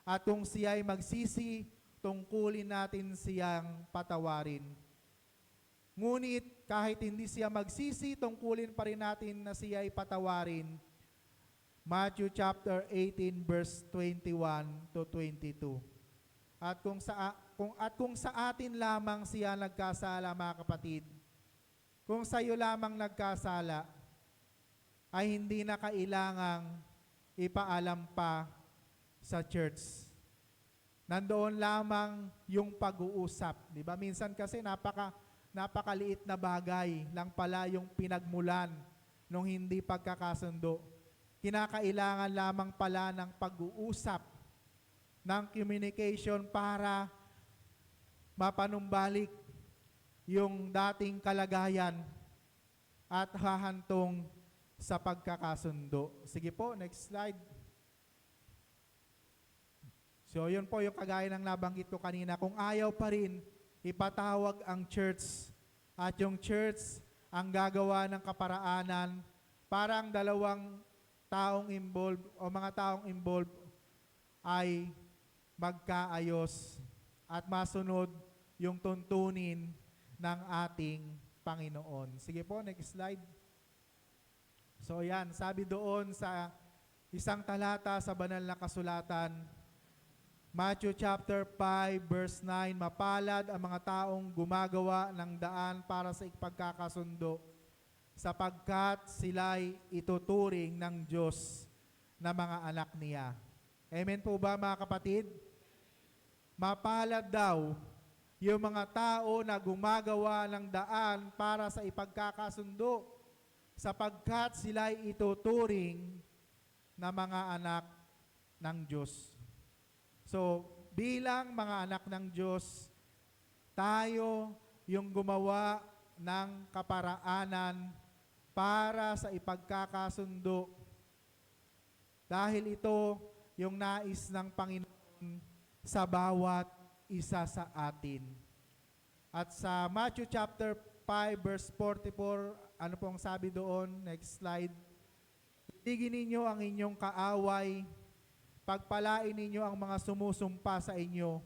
At kung siya ay magsisi, tungkulin natin siyang patawarin. Ngunit kahit hindi siya magsisi, tungkulin pa rin natin na siya ay patawarin. Matthew chapter 18 verse 21 to 22. At kung sa atin lamang siya nagkasala, mga kapatid, kung sa iyo lamang nagkasala, ay hindi na kailangang ipaalam pa sa church. Nandoon lamang yung pag-uusap. Di ba? Minsan kasi napakaliit na bagay lang pala yung pinagmulan nung hindi pagkakasundo. Kinakailangan lamang pala ng pag-uusap, ng communication para mapanumbalik yung dating kalagayan at hahantong sa pagkakasundo. Sige po, next slide. So yun po yung kagaya ng nabanggit ko kanina. Kung ayaw pa rin, ipatawag ang church at yung church ang gagawa ng kaparaanan para ang dalawang taong involved o mga taong involved ay magkaayos at masunod yung tuntunin ng ating Panginoon. Sige po, next slide. So yan, sabi doon sa isang talata sa banal na kasulatan, Matthew chapter 5 verse 9, mapalad ang mga taong gumagawa ng daan para sa ipagkakasundo, sapagkat sila'y ituturing ng Diyos na mga anak niya. Amen po ba, mga kapatid? Mapalad daw yung mga tao na gumagawa ng daan para sa ipagkakasundo, sapagkat sila'y ituturing na mga anak ng Diyos. So, bilang mga anak ng Diyos, tayo yung gumawa ng kaparaanan para sa ipagkakasundo. Dahil ito yung nais ng Panginoon sa bawat isa sa atin. At sa Matthew chapter 5 verse 44, ano pong sabi doon? Next slide. Itigin ninyo ang inyong kaaway, pagpalain ninyo ang mga sumusumpa sa inyo.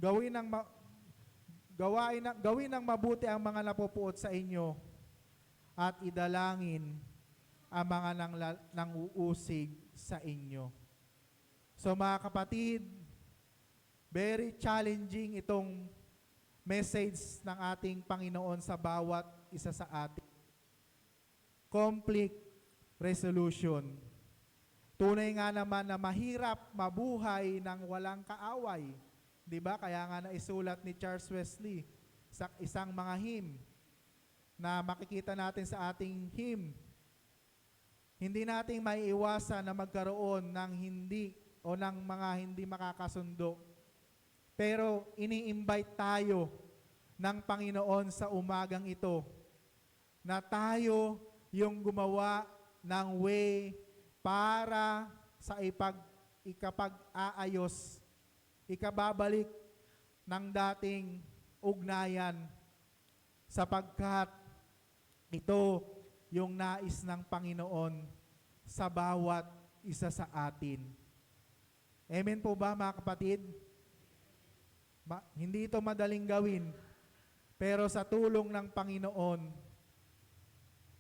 Gawin ng mabuti ang mga napupuot sa inyo at idalangin ang mga nanguusig sa inyo. So mga kapatid, very challenging itong message ng ating Panginoon sa bawat isa sa atin. Conflict resolution. Tunay nga naman na mahirap mabuhay ng walang kaaway. 'Di ba? Kaya nga naisulat ni Charles Wesley sa isang mga hymn na makikita natin sa ating hymn. Hindi natin maiiwasan na magkaroon ng hindi o ng mga hindi makakasundo. Pero ini-invite tayo ng Panginoon sa umagang ito na tayo yung gumawa ng way para sa ikapag-aayos, ikababalik ng dating ugnayan sapagkat ito yung nais ng Panginoon sa bawat isa sa atin. Amen po ba mga kapatid? Hindi ito madaling gawin, pero sa tulong ng Panginoon,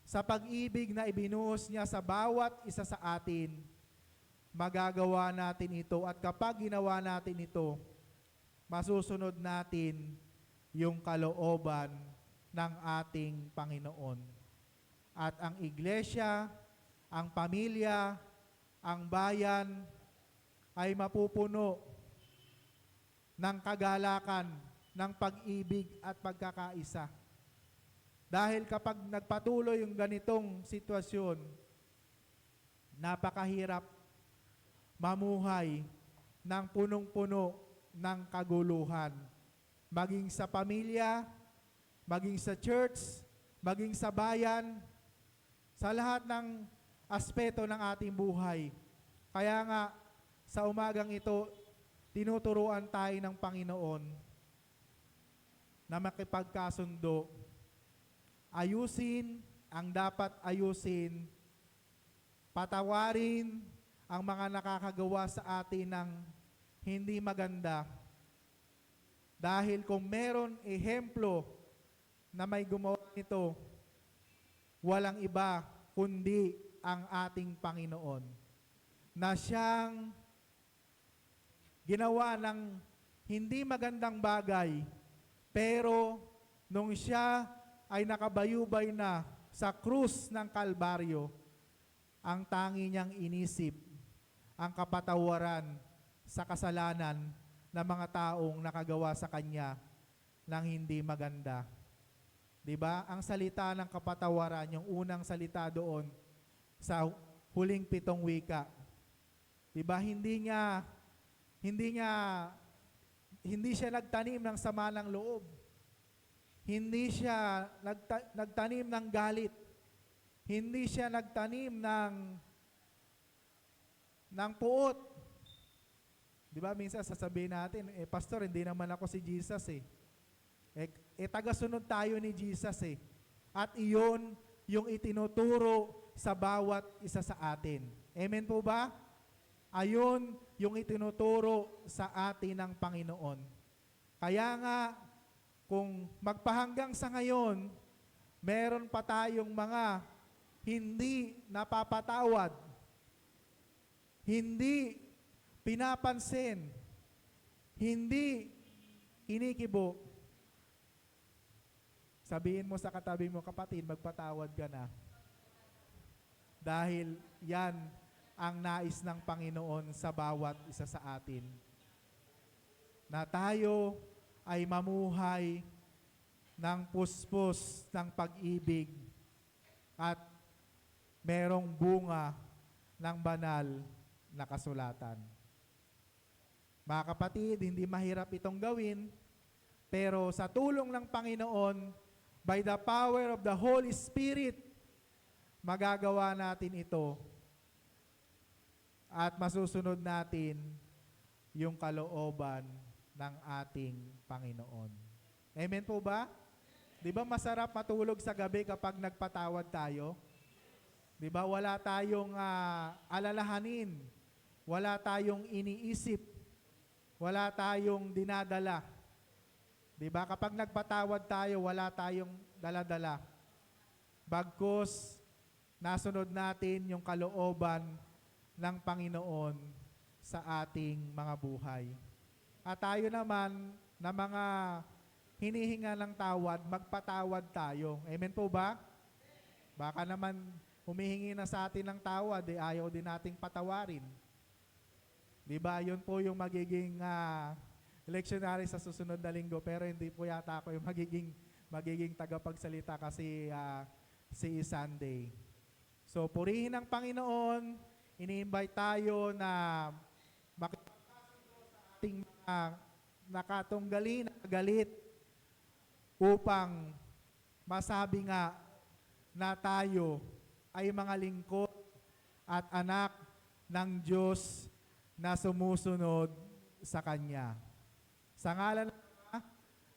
sa pag-ibig na ibinuhos niya sa bawat isa sa atin, magagawa natin ito. At kapag ginawa natin ito, masusunod natin yung kalooban ng ating Panginoon. At ang iglesia, ang pamilya, ang bayan ay mapupuno ng kagalakan, ng pag-ibig at pagkakaisa. Dahil kapag nagpatuloy yung ganitong sitwasyon, napakahirap mamuhay ng punong-puno ng kaguluhan. Maging sa pamilya, maging sa church, maging sa bayan, sa lahat ng aspeto ng ating buhay. Kaya nga, sa umagang ito, tinuturuan tayo ng Panginoon na makipagkasundo. Ayusin ang dapat ayusin, patawarin ang mga nakakagawa sa atin ng hindi maganda. Dahil kung meron ehemplo na may gumawa nito, walang iba kundi ang ating Panginoon, na siyang ginawa ng hindi magandang bagay, pero nung siya ay nakabayubay na sa krus ng Kalbaryo, ang tangi niyang inisip ang kapatawaran sa kasalanan ng mga taong nakagawa sa kanya ng hindi maganda. 'Di ba? Ang salita ng kapatawaran, yung unang salita doon sa huling 7 wika. 'Di ba? Hindi siya nagtanim ng sama ng loob. Hindi siya nagtanim ng galit. Hindi siya nagtanim ng puot. Di ba minsan sasabihin natin, pastor, hindi naman ako si Jesus tagasunod tayo ni Jesus At iyon yung itinuturo sa bawat isa sa atin. Amen po ba? Ayun yung itinuturo sa atin ng Panginoon. Kaya nga, kung magpahanggang sa ngayon, meron pa tayong mga hindi napapatawad, hindi pinapansin, hindi kinikibo. Sabihin mo sa katabi mo, kapatid, magpatawad ka na. Dahil yan ang nais ng Panginoon sa bawat isa sa atin. Na tayo ay mamuhay ng puspos ng pag-ibig at merong bunga ng banal na kasulatan. Mga kapatid, hindi mahirap itong gawin, pero sa tulong ng Panginoon, by the power of the Holy Spirit, magagawa natin ito at masusunod natin yung kalooban ng ating Panginoon. Amen po ba? Di ba masarap matulog sa gabi kapag nagpatawad tayo? Di ba wala tayong alalahanin, wala tayong iniisip, wala tayong dinadala. Di ba kapag nagpatawad tayo, wala tayong daladala. Bagkus, nasunod natin yung kalooban ng Panginoon sa ating mga buhay. At tayo naman na mga hinihinga ng tawad, magpatawad tayo. Amen po ba? Baka naman humihingi na sa atin ng tawad, ayaw din nating patawarin. Di ba? Yun po yung magiging lectionary sa susunod na linggo, pero hindi po yata ako yung magiging tagapagsalita kasi si Sunday. So, purihin ang Panginoon. Ini-invite tayo na makipagkasundo sa ating mga nakatunggali na galit upang masabi nga na tayo ay mga lingkod at anak ng Diyos na sumusunod sa Kanya. Sa ngalan ng Ama,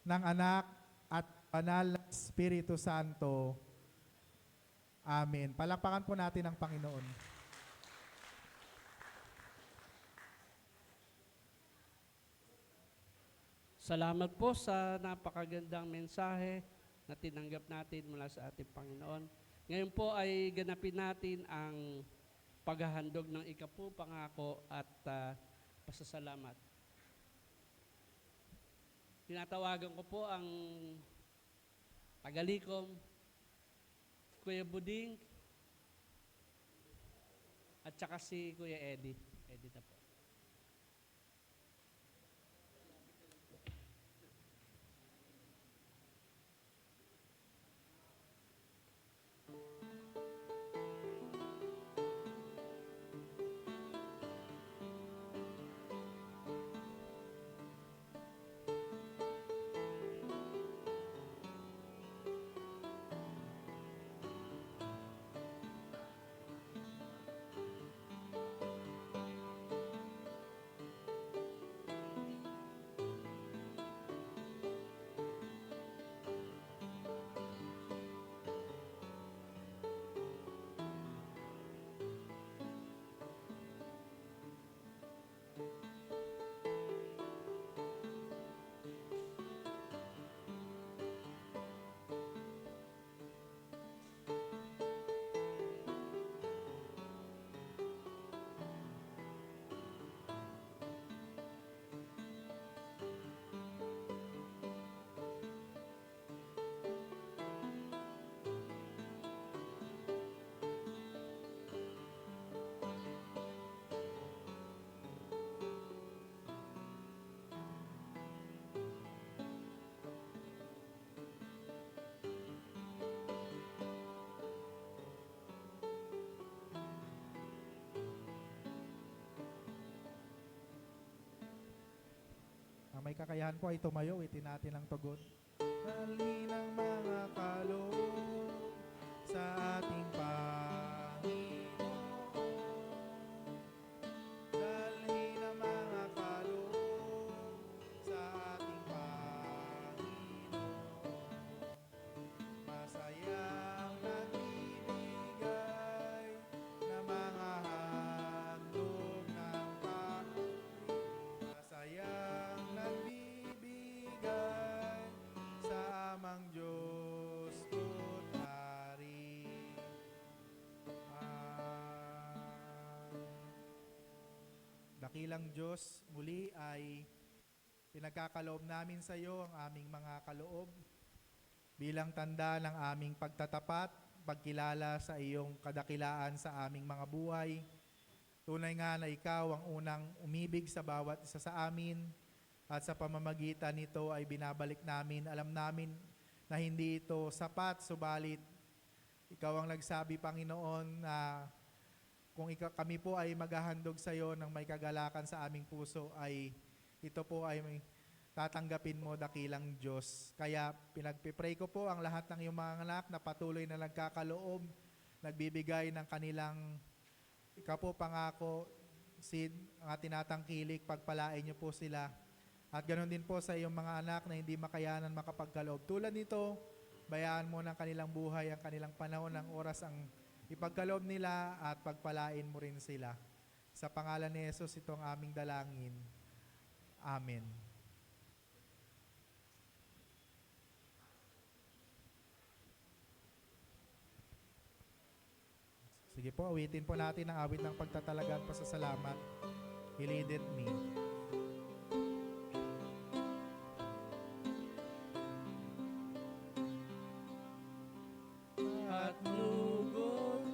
ng Anak at Banal na Espiritu Santo. Amen. Palakpakan po natin ang Panginoon. Salamat po sa napakagandang mensahe na tinanggap natin mula sa ating Panginoon. Ngayon po ay ganapin natin ang paghahandog ng ikapu, pangako at pasasalamat. Tinatawagan ko po ang tagalikom, Kuya Buding, at saka si Kuya Eddie. Eddie na po. Ang may kakayahan po ay tumayo, itin natin ang tugon. Dalhin ang mga kaloob sa ating Panginoon. Dalhin ang mga kaloob sa ating Panginoon. Masayang nagbibigay na mga handog ng papuri. Masayang nagbibigay sa amang Diyos ko't Hari. Dakilang Diyos, muli ay pinagkakaloob namin sa iyo ang aming mga kaloob bilang tanda ng aming pagtatapat, pagkilala sa iyong kadakilaan sa aming mga buhay. Tunay nga na ikaw ang unang umibig sa bawat isa sa amin at sa pamamagitan nito ay binabalik namin. Alam namin na hindi ito sapat, subalit ikaw ang nagsabi, Panginoon, na kung kami po ay maghahandog sa iyo ng may kagalakan sa aming puso, ay ito po ay tatanggapin mo, dakilang Diyos. Kaya pinagpipray ko po ang lahat ng iyong mga anak na patuloy na nagkakaloob, nagbibigay ng kanilang ikaw po pangako, seed, ang tinatangkilik, pagpalain niyo po sila. At ganoon din po sa iyong mga anak na hindi makayanan makapagkaloob. Tulad nito, bayaan mo ng kanilang buhay, ang kanilang panahon, ng oras, ang ipagkaloob nila at pagpalain mo rin sila. Sa pangalan ni Jesus, itong aming dalangin. Amen. Sige po, awitin po natin ang awit ng pagtatalaga at pasasalamat. He leadeth me. At lugod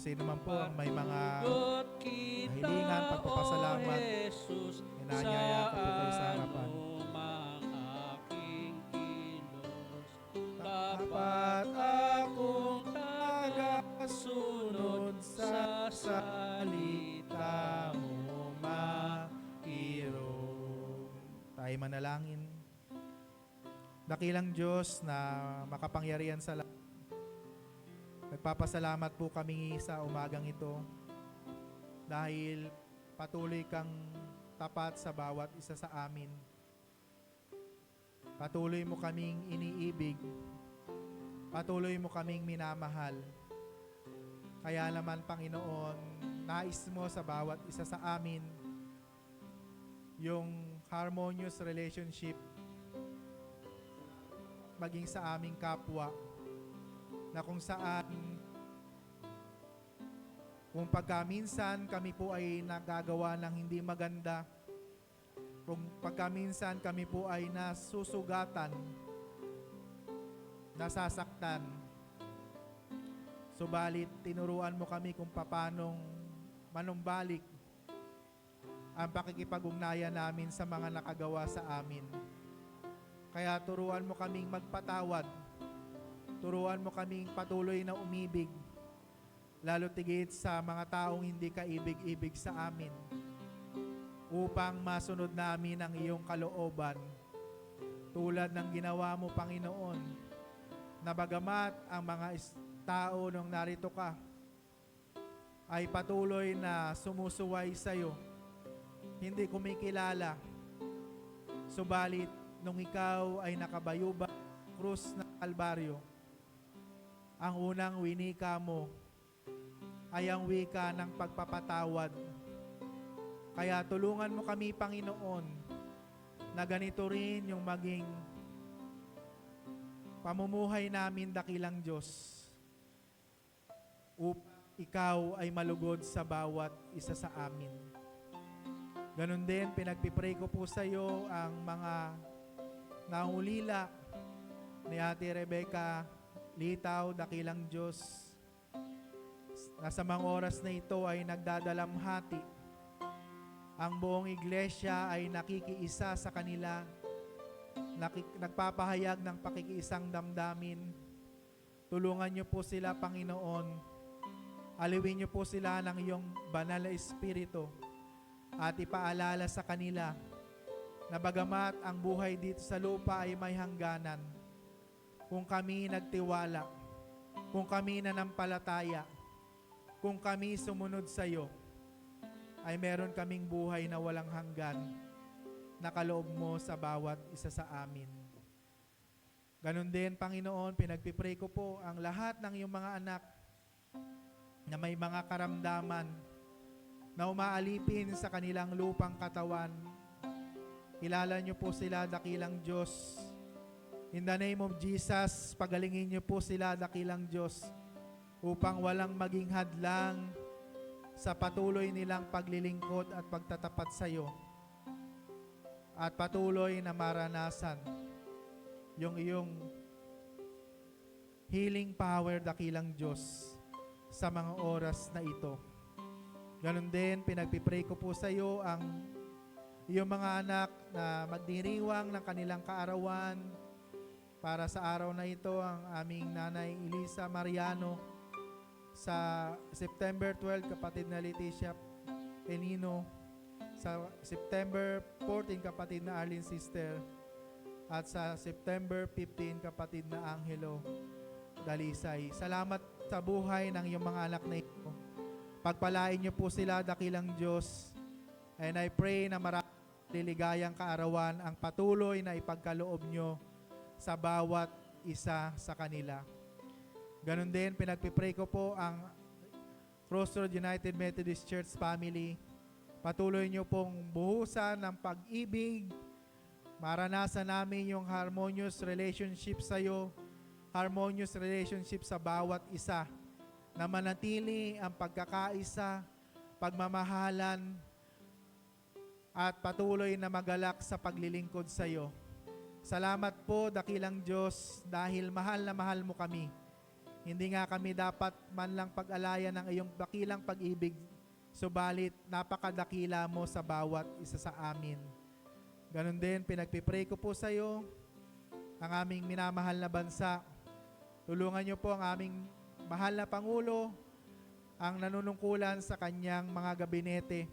sino man po ang may mga Patugot kita, kahilingan, pagpapasalamat, O Jesus, inanyaya ko po kayo sa harapan. anumang aking kilos. Dapat akong tagasunod sa salita mo, Makiro. Tayo manalangin. Dakilang Diyos na makapangyarihan sa lahat. Nagpapasalamat po kami sa umagang ito dahil patuloy kang tapat sa bawat isa sa amin. Patuloy mo kaming iniibig. Patuloy mo kaming minamahal. Kaya naman, Panginoon, nais mo sa bawat isa sa amin yung harmonious relationship maging sa aming kapwa, na kung saan kung pagkaminsan kami po ay nagagawa ng hindi maganda, kung pagkaminsan kami po ay nasusugatan, nasasaktan, subalit tinuruan mo kami kung papanong manumbalik ang pakikipag-ugnayan namin sa mga nakagawa sa amin. Kaya turuan mo kaming magpatawad. Turuan mo kaming patuloy na umibig, lalo tigit sa mga taong hindi kaibig-ibig sa amin, upang masunod namin ang iyong kalooban, tulad ng ginawa mo, Panginoon, na bagamat ang mga tao nung narito ka ay patuloy na sumusuway sa iyo, hindi kumikilala, subalit nung ikaw ay nakabayubang krus ng Kalbaryo, ang unang winika mo ay ang wika ng pagpapatawad. Kaya tulungan mo kami, Panginoon, na ganito rin yung maging pamumuhay namin, dakilang Diyos, upang ikaw ay malugod sa bawat isa sa amin. Ganon din, pinagpipray ko po sa iyo ang mga nangulila ni Ate Rebecca Litaw, dakilang Diyos, na sa mga oras na ito ay nagdadalamhati. Ang buong iglesia ay nakikiisa sa kanila, nagpapahayag ng pakikiisang damdamin. Tulungan niyo po sila, Panginoon. Aliwin niyo po sila ng iyong banal na Espiritu at ipaalala sa kanila na bagamat ang buhay dito sa lupa ay may hangganan, kung kami nagtiwala, kung kami nanampalataya, kung kami sumunod sa iyo, ay meron kaming buhay na walang hanggan na kaloob mo sa bawat isa sa amin. Ganon din, Panginoon, pinagpipray ko po ang lahat ng iyong mga anak na may mga karamdaman na umaalipin sa kanilang lupang katawan. Kilala niyo po sila, dakilang Diyos. In the name of Jesus, pagalingin niyo po sila, dakilang Diyos, upang walang maging hadlang sa patuloy nilang paglilingkod at pagtatapat sa iyo, at patuloy na maranasan yung iyong healing power, dakilang Diyos, sa mga oras na ito. Ganon din, pinagpipray ko po sa iyo ang iyong mga anak na magdiriwang ng kanilang kaarawan. Para sa araw na ito, ang aming nanay Elisa Mariano, sa September 12, kapatid na Leticia Penino, sa September 14, kapatid na Arlene Sister, at sa September 15, kapatid na Angelo Dalisay. Salamat sa buhay ng iyong mga anak na ito. Pagpalain niyo po sila, dakilang Diyos. And I pray na maraming liligayang kaarawan ang patuloy na ipagkaloob niyo sa bawat isa sa kanila. Ganon din, pinagpipray ko po ang Crossroad United Methodist Church family. Patuloy niyo pong buhusan ng pag-ibig. Maranasan namin yung harmonious relationship sa iyo, harmonious relationship sa bawat isa, na manatili ang pagkakaisa, pagmamahalan, at patuloy na magalak sa paglilingkod sa iyo. Salamat po, dakilang Diyos, dahil mahal na mahal mo kami. Hindi nga kami dapat man lang pag-alayan ng iyong dakilang pag-ibig, subalit napakadakila mo sa bawat isa sa amin. Ganon din, pinagpipray ko po sa iyo ang aming minamahal na bansa. Tulungan niyo po ang aming mahal na Pangulo, ang nanunungkulan sa kanyang mga gabinete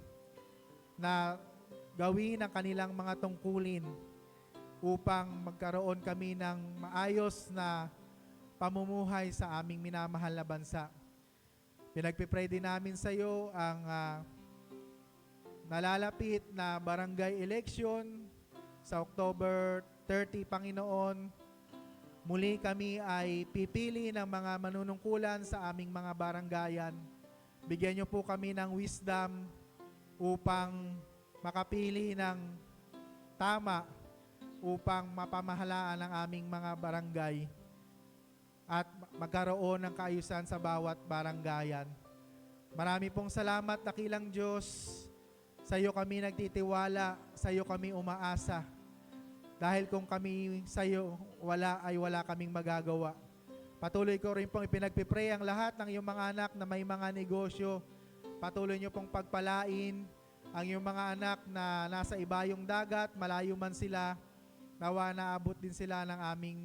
na gawin ang kanilang mga tungkulin upang magkaroon kami ng maayos na pamumuhay sa aming minamahal na bansa. Pinagpipray din namin sa iyo ang nalalapit na barangay election sa October 30, Panginoon. Muli kami ay pipili ng mga manunungkulan sa aming mga barangayan. Bigyan niyo po kami ng wisdom upang makapili ng tama upang mapamahalaan ang aming mga barangay at magkaroon ng kaayusan sa bawat barangayan. Marami pong salamat, dakilang Diyos. Sa iyo kami nagtitiwala, sa iyo kami umaasa. Dahil kung kami sa iyo wala kaming magagawa. Patuloy ko rin pong ipinagpipray ang lahat ng iyong mga anak na may mga negosyo. Patuloy niyo pong pagpalain ang iyong mga anak na nasa ibayong dagat, malayo man sila, nawa naabot din sila ng aming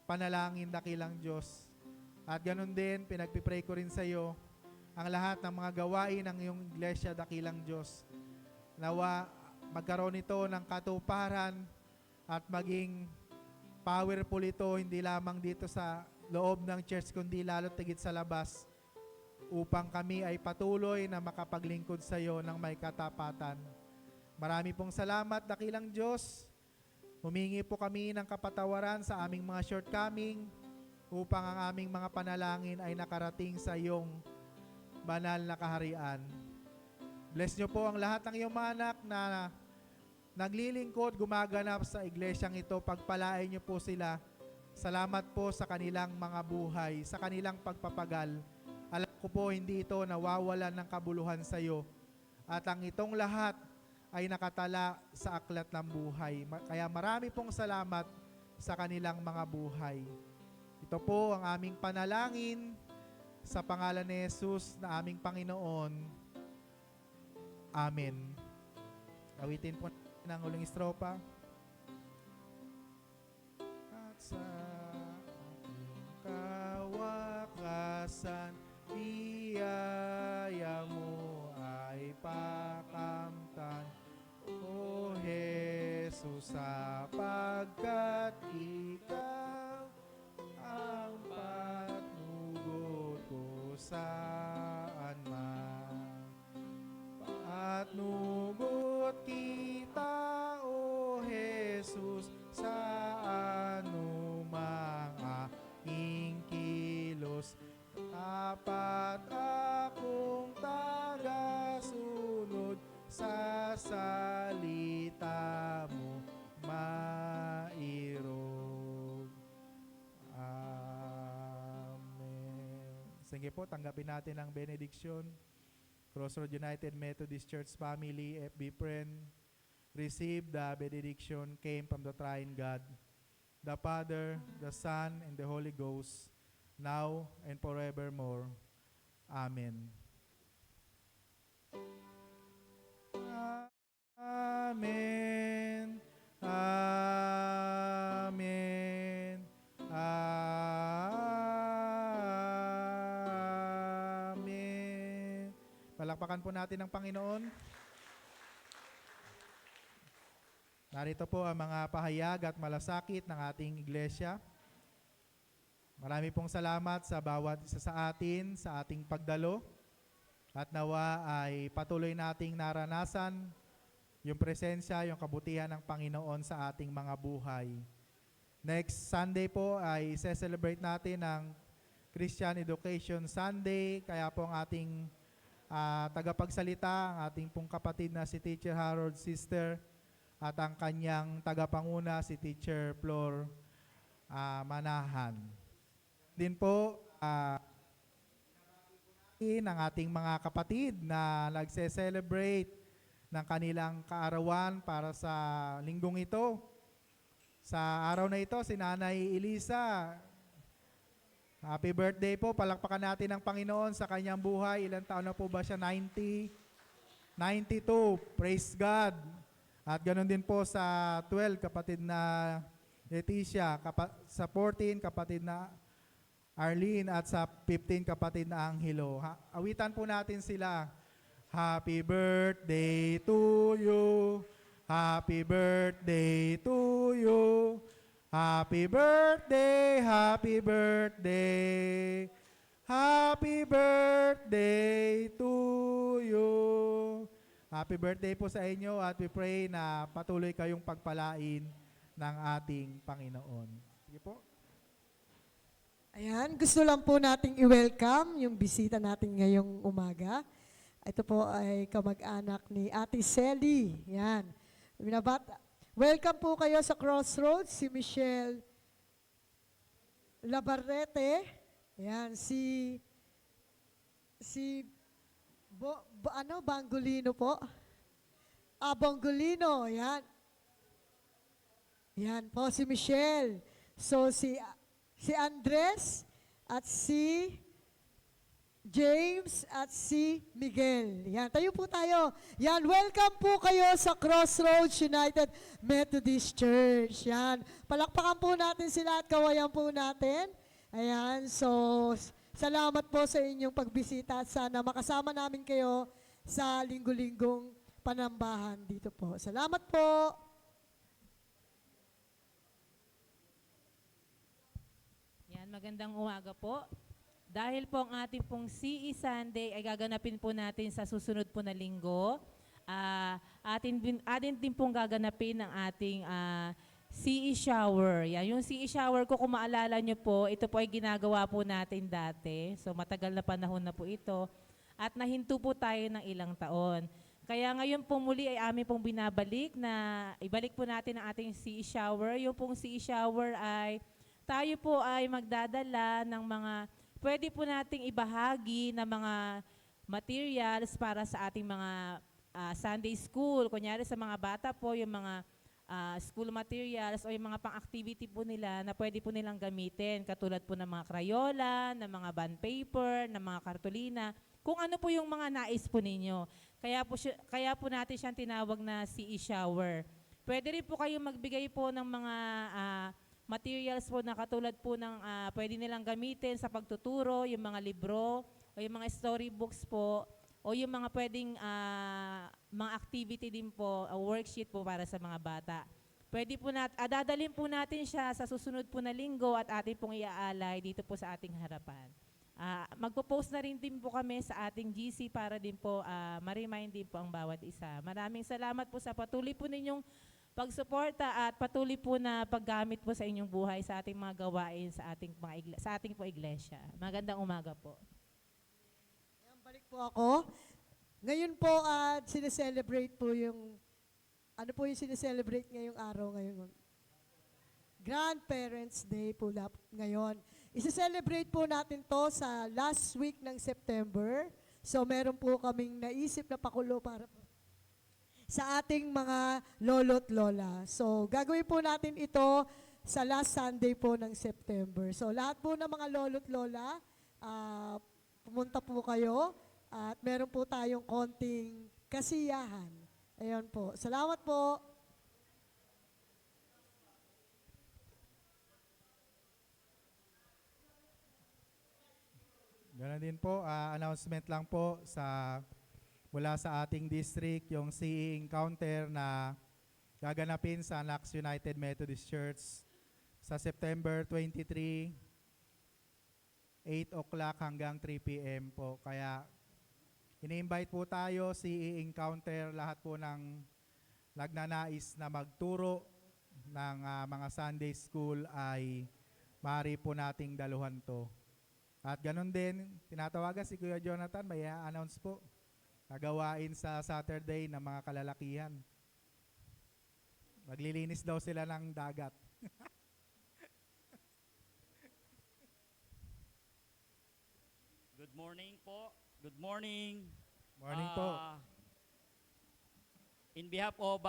panalangin, dakilang Diyos. At ganun din, pinagpipray ko rin sa iyo ang lahat ng mga gawain ng iyong iglesia, dakilang Diyos. Nawa magkaroon ito ng katuparan at maging powerful ito, hindi lamang dito sa loob ng church, kundi lalo tigit sa labas, upang kami ay patuloy na makapaglingkod sa iyo ng may katapatan. Marami pong salamat, dakilang Diyos. Humingi po kami ng kapatawaran sa aming mga shortcoming upang ang aming mga panalangin ay nakarating sa iyong banal na kaharian. Bless niyo po ang lahat ng iyong mga anak na naglilingkod, gumaganap sa iglesyang ito. Pagpalain niyo po sila. Salamat po sa kanilang mga buhay, sa kanilang pagpapagal. Alam ko po hindi ito nawawalan ng kabuluhan sa iyo. At ang itong lahat ay nakatala sa aklat ng buhay. Kaya marami pong salamat sa kanilang mga buhay. Ito po ang aming panalangin sa pangalan ni Jesus na aming Panginoon. Amen. Awitin po ng uling estropa. At sa aking kawakasan, biyaya mo ay pakamtan, O Jesus, sapagkat ikaw ang patnugot ko saan man. Patnugot kita, O Jesus, sa anumang aking kilos. Dapat akong tagasunod sa salita mo mairog. Amen. Sige po, tanggapin natin ang benediction. Crossroad United Methodist Church family, FB friend, receive the benediction came from the Triune God, the Father, the Son, and the Holy Ghost, now and forevermore. Amen. Amen. Amen. Amen. Palakpakan po natin ang Panginoon. Narito po ang mga pahayag at malasakit ng ating iglesia. Marami pong salamat sa bawat isa sa atin, sa ating pagdalo. At nawa ay patuloy nating naranasan yung presensya, yung kabutihan ng Panginoon sa ating mga buhay. Next Sunday po ay celebrate natin ang Christian Education Sunday. Kaya po ang ating tagapagsalita, ang ating pong kapatid na si Teacher Harold Sister at ang kanyang tagapanguna si Teacher Flor Manahan. Din po, ng ating mga kapatid na nagse-celebrate ng kanilang kaarawan para sa linggong ito. Sa araw na ito, si Nanay Elisa Happy birthday po. Palakpakan natin ang Panginoon sa kanyang buhay. Ilang taon na po ba siya? 90? 92. Praise God. At ganoon din po sa 12, kapatid na Leticia. Sa 14, kapatid na Arlene. At sa 15, kapatid na Angelo. Awitan po natin sila. Happy birthday to you. Happy birthday to you. Happy birthday, happy birthday. Happy birthday to you. Happy birthday po sa inyo at we pray na patuloy kayong pagpalain ng ating Panginoon. Sige po. Ayan, gusto lang po nating i-welcome yung bisita natin ngayong umaga. Ito po ay kamag-anak ni Ate Selly. Yan. Welcome po kayo sa Crossroads, si Michelle Labarrete. Yan, Bangolino po. Bangolino, yan. Yan po, si Michelle. So, si Andres at si James at si Miguel. Yan, tayo po tayo. Yan, welcome po kayo sa Crossroads United Methodist Church. Yan, palakpakan po natin sila at kawayan po natin. Ayan, so salamat po sa inyong pagbisita at sana makasama namin kayo sa linggo-linggong panambahan dito po. Salamat po. Yan, magandang umaga po. Dahil po ang ating pong CE Sunday ay gaganapin po natin sa susunod po na linggo, atin din pong gaganapin ang ating CE shower. Yan, yung CE shower ko, kung maalala nyo po, ito po ay ginagawa po natin dati. So matagal na panahon na po ito. At nahinto po tayo ng ilang taon. Kaya ngayon po muli ay amin pong binabalik na ibalik po natin ang ating CE shower. Yung pong CE shower ay tayo po ay magdadala ng mga pwede po nating ibahagi na mga materials para sa ating mga Sunday school. Kunyari sa mga bata po, yung mga school materials o yung mga pang-activity po nila na pwede po nilang gamitin. Katulad po ng mga Crayola, ng mga bond paper, ng mga kartolina. Kung ano po yung mga nais po ninyo. Kaya po natin siyang tinawag na CE shower. Pwede rin po kayong magbigay po ng mga materials po na katulad po ng pwede nilang gamitin sa pagtuturo, yung mga libro, o yung mga storybooks po, o yung mga pwedeng mga activity din po, worksheet po para sa mga bata. Pwede po dadalhin po natin siya sa susunod po na linggo at ating pong iaalay dito po sa ating harapan. Magpo-post na rin din po kami sa ating GC para din po ma-remind din po ang bawat isa. Maraming salamat po sa patuloy po ninyong pagsuporta at patuloy po na paggamit po sa inyong buhay sa ating mga gawain sa ating po iglesia. Magandang umaga po. Yan, balik po ako. Ngayon po sineselebrate po yung ano po yung sineselebrate ngayong araw ngayon? Grandparents Day po ngayon. Isi-celebrate po natin to sa last week ng September. So meron po kaming naisip na pakulo para po sa ating mga lolo't lola. So, gagawin po natin ito sa last Sunday po ng September. So, lahat po ng mga lolo't lola, pumunta po kayo at meron po tayong konting kasiyahan. Ayan po. Salamat po. Ganoon din po, announcement lang po mula sa ating district, yung CE Encounter na gaganapin sa Nax United Methodist Church sa September 23, 8 o'clock hanggang 3 p.m. po. Kaya ini-invite po tayo, CE Encounter, lahat po ng nagnanais na magturo ng mga Sunday School ay maaari po nating daluhan to. At ganun din, tinatawagan si Kuya Jonathan, may announce po. Nagawain sa Saturday ng mga kalalakihan. Maglilinis daw sila ng dagat. Good morning po. Good morning. Morning po. In behalf of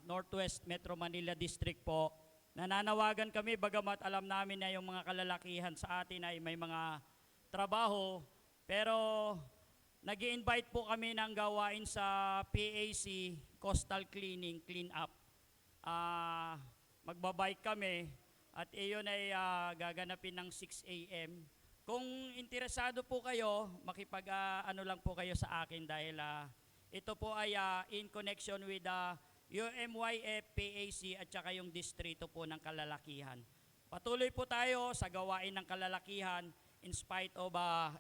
Northwest Metro Manila District po, nananawagan kami bagamat alam namin na yung mga kalalakihan sa atin ay may mga trabaho, pero nag-i-invite po kami ng gawain sa PAC, Coastal Cleaning, Clean Up. Magbabike kami at iyon ay gaganapin ng 6 a.m. Kung interesado po kayo, ano lang po kayo sa akin dahil ito po ay in connection with UMYF, PAC at saka yung distrito po ng kalalakihan. Patuloy po tayo sa gawain ng kalalakihan in spite of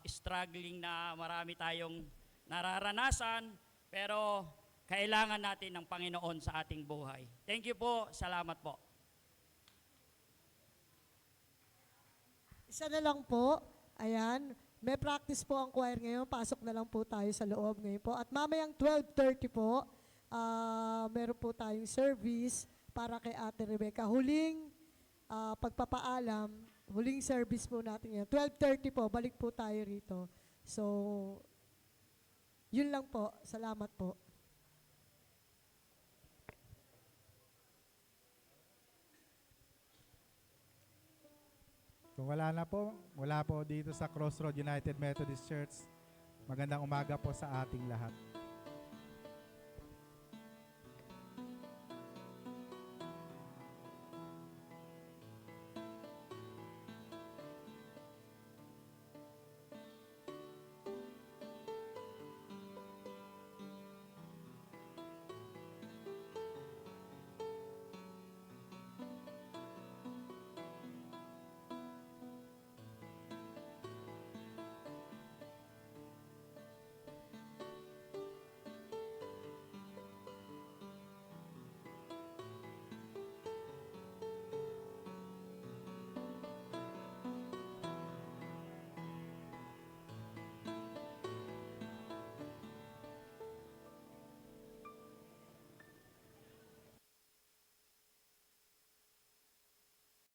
struggling na marami tayong nararanasan, pero kailangan natin ng Panginoon sa ating buhay. Thank you po. Salamat po. Isa na lang po. Ayan. May practice po ang choir ngayon. Pasok na lang po tayo sa loob ngayon po. At mamayang 12:30 po, meron po tayong service para kay Ate Rebecca. Huling pagpapaalam, huling service po natin yan. 12:30 po, balik po tayo rito. So, yun lang po. Salamat po. Kung wala po dito sa Crossroad United Methodist Church, magandang umaga po sa ating lahat.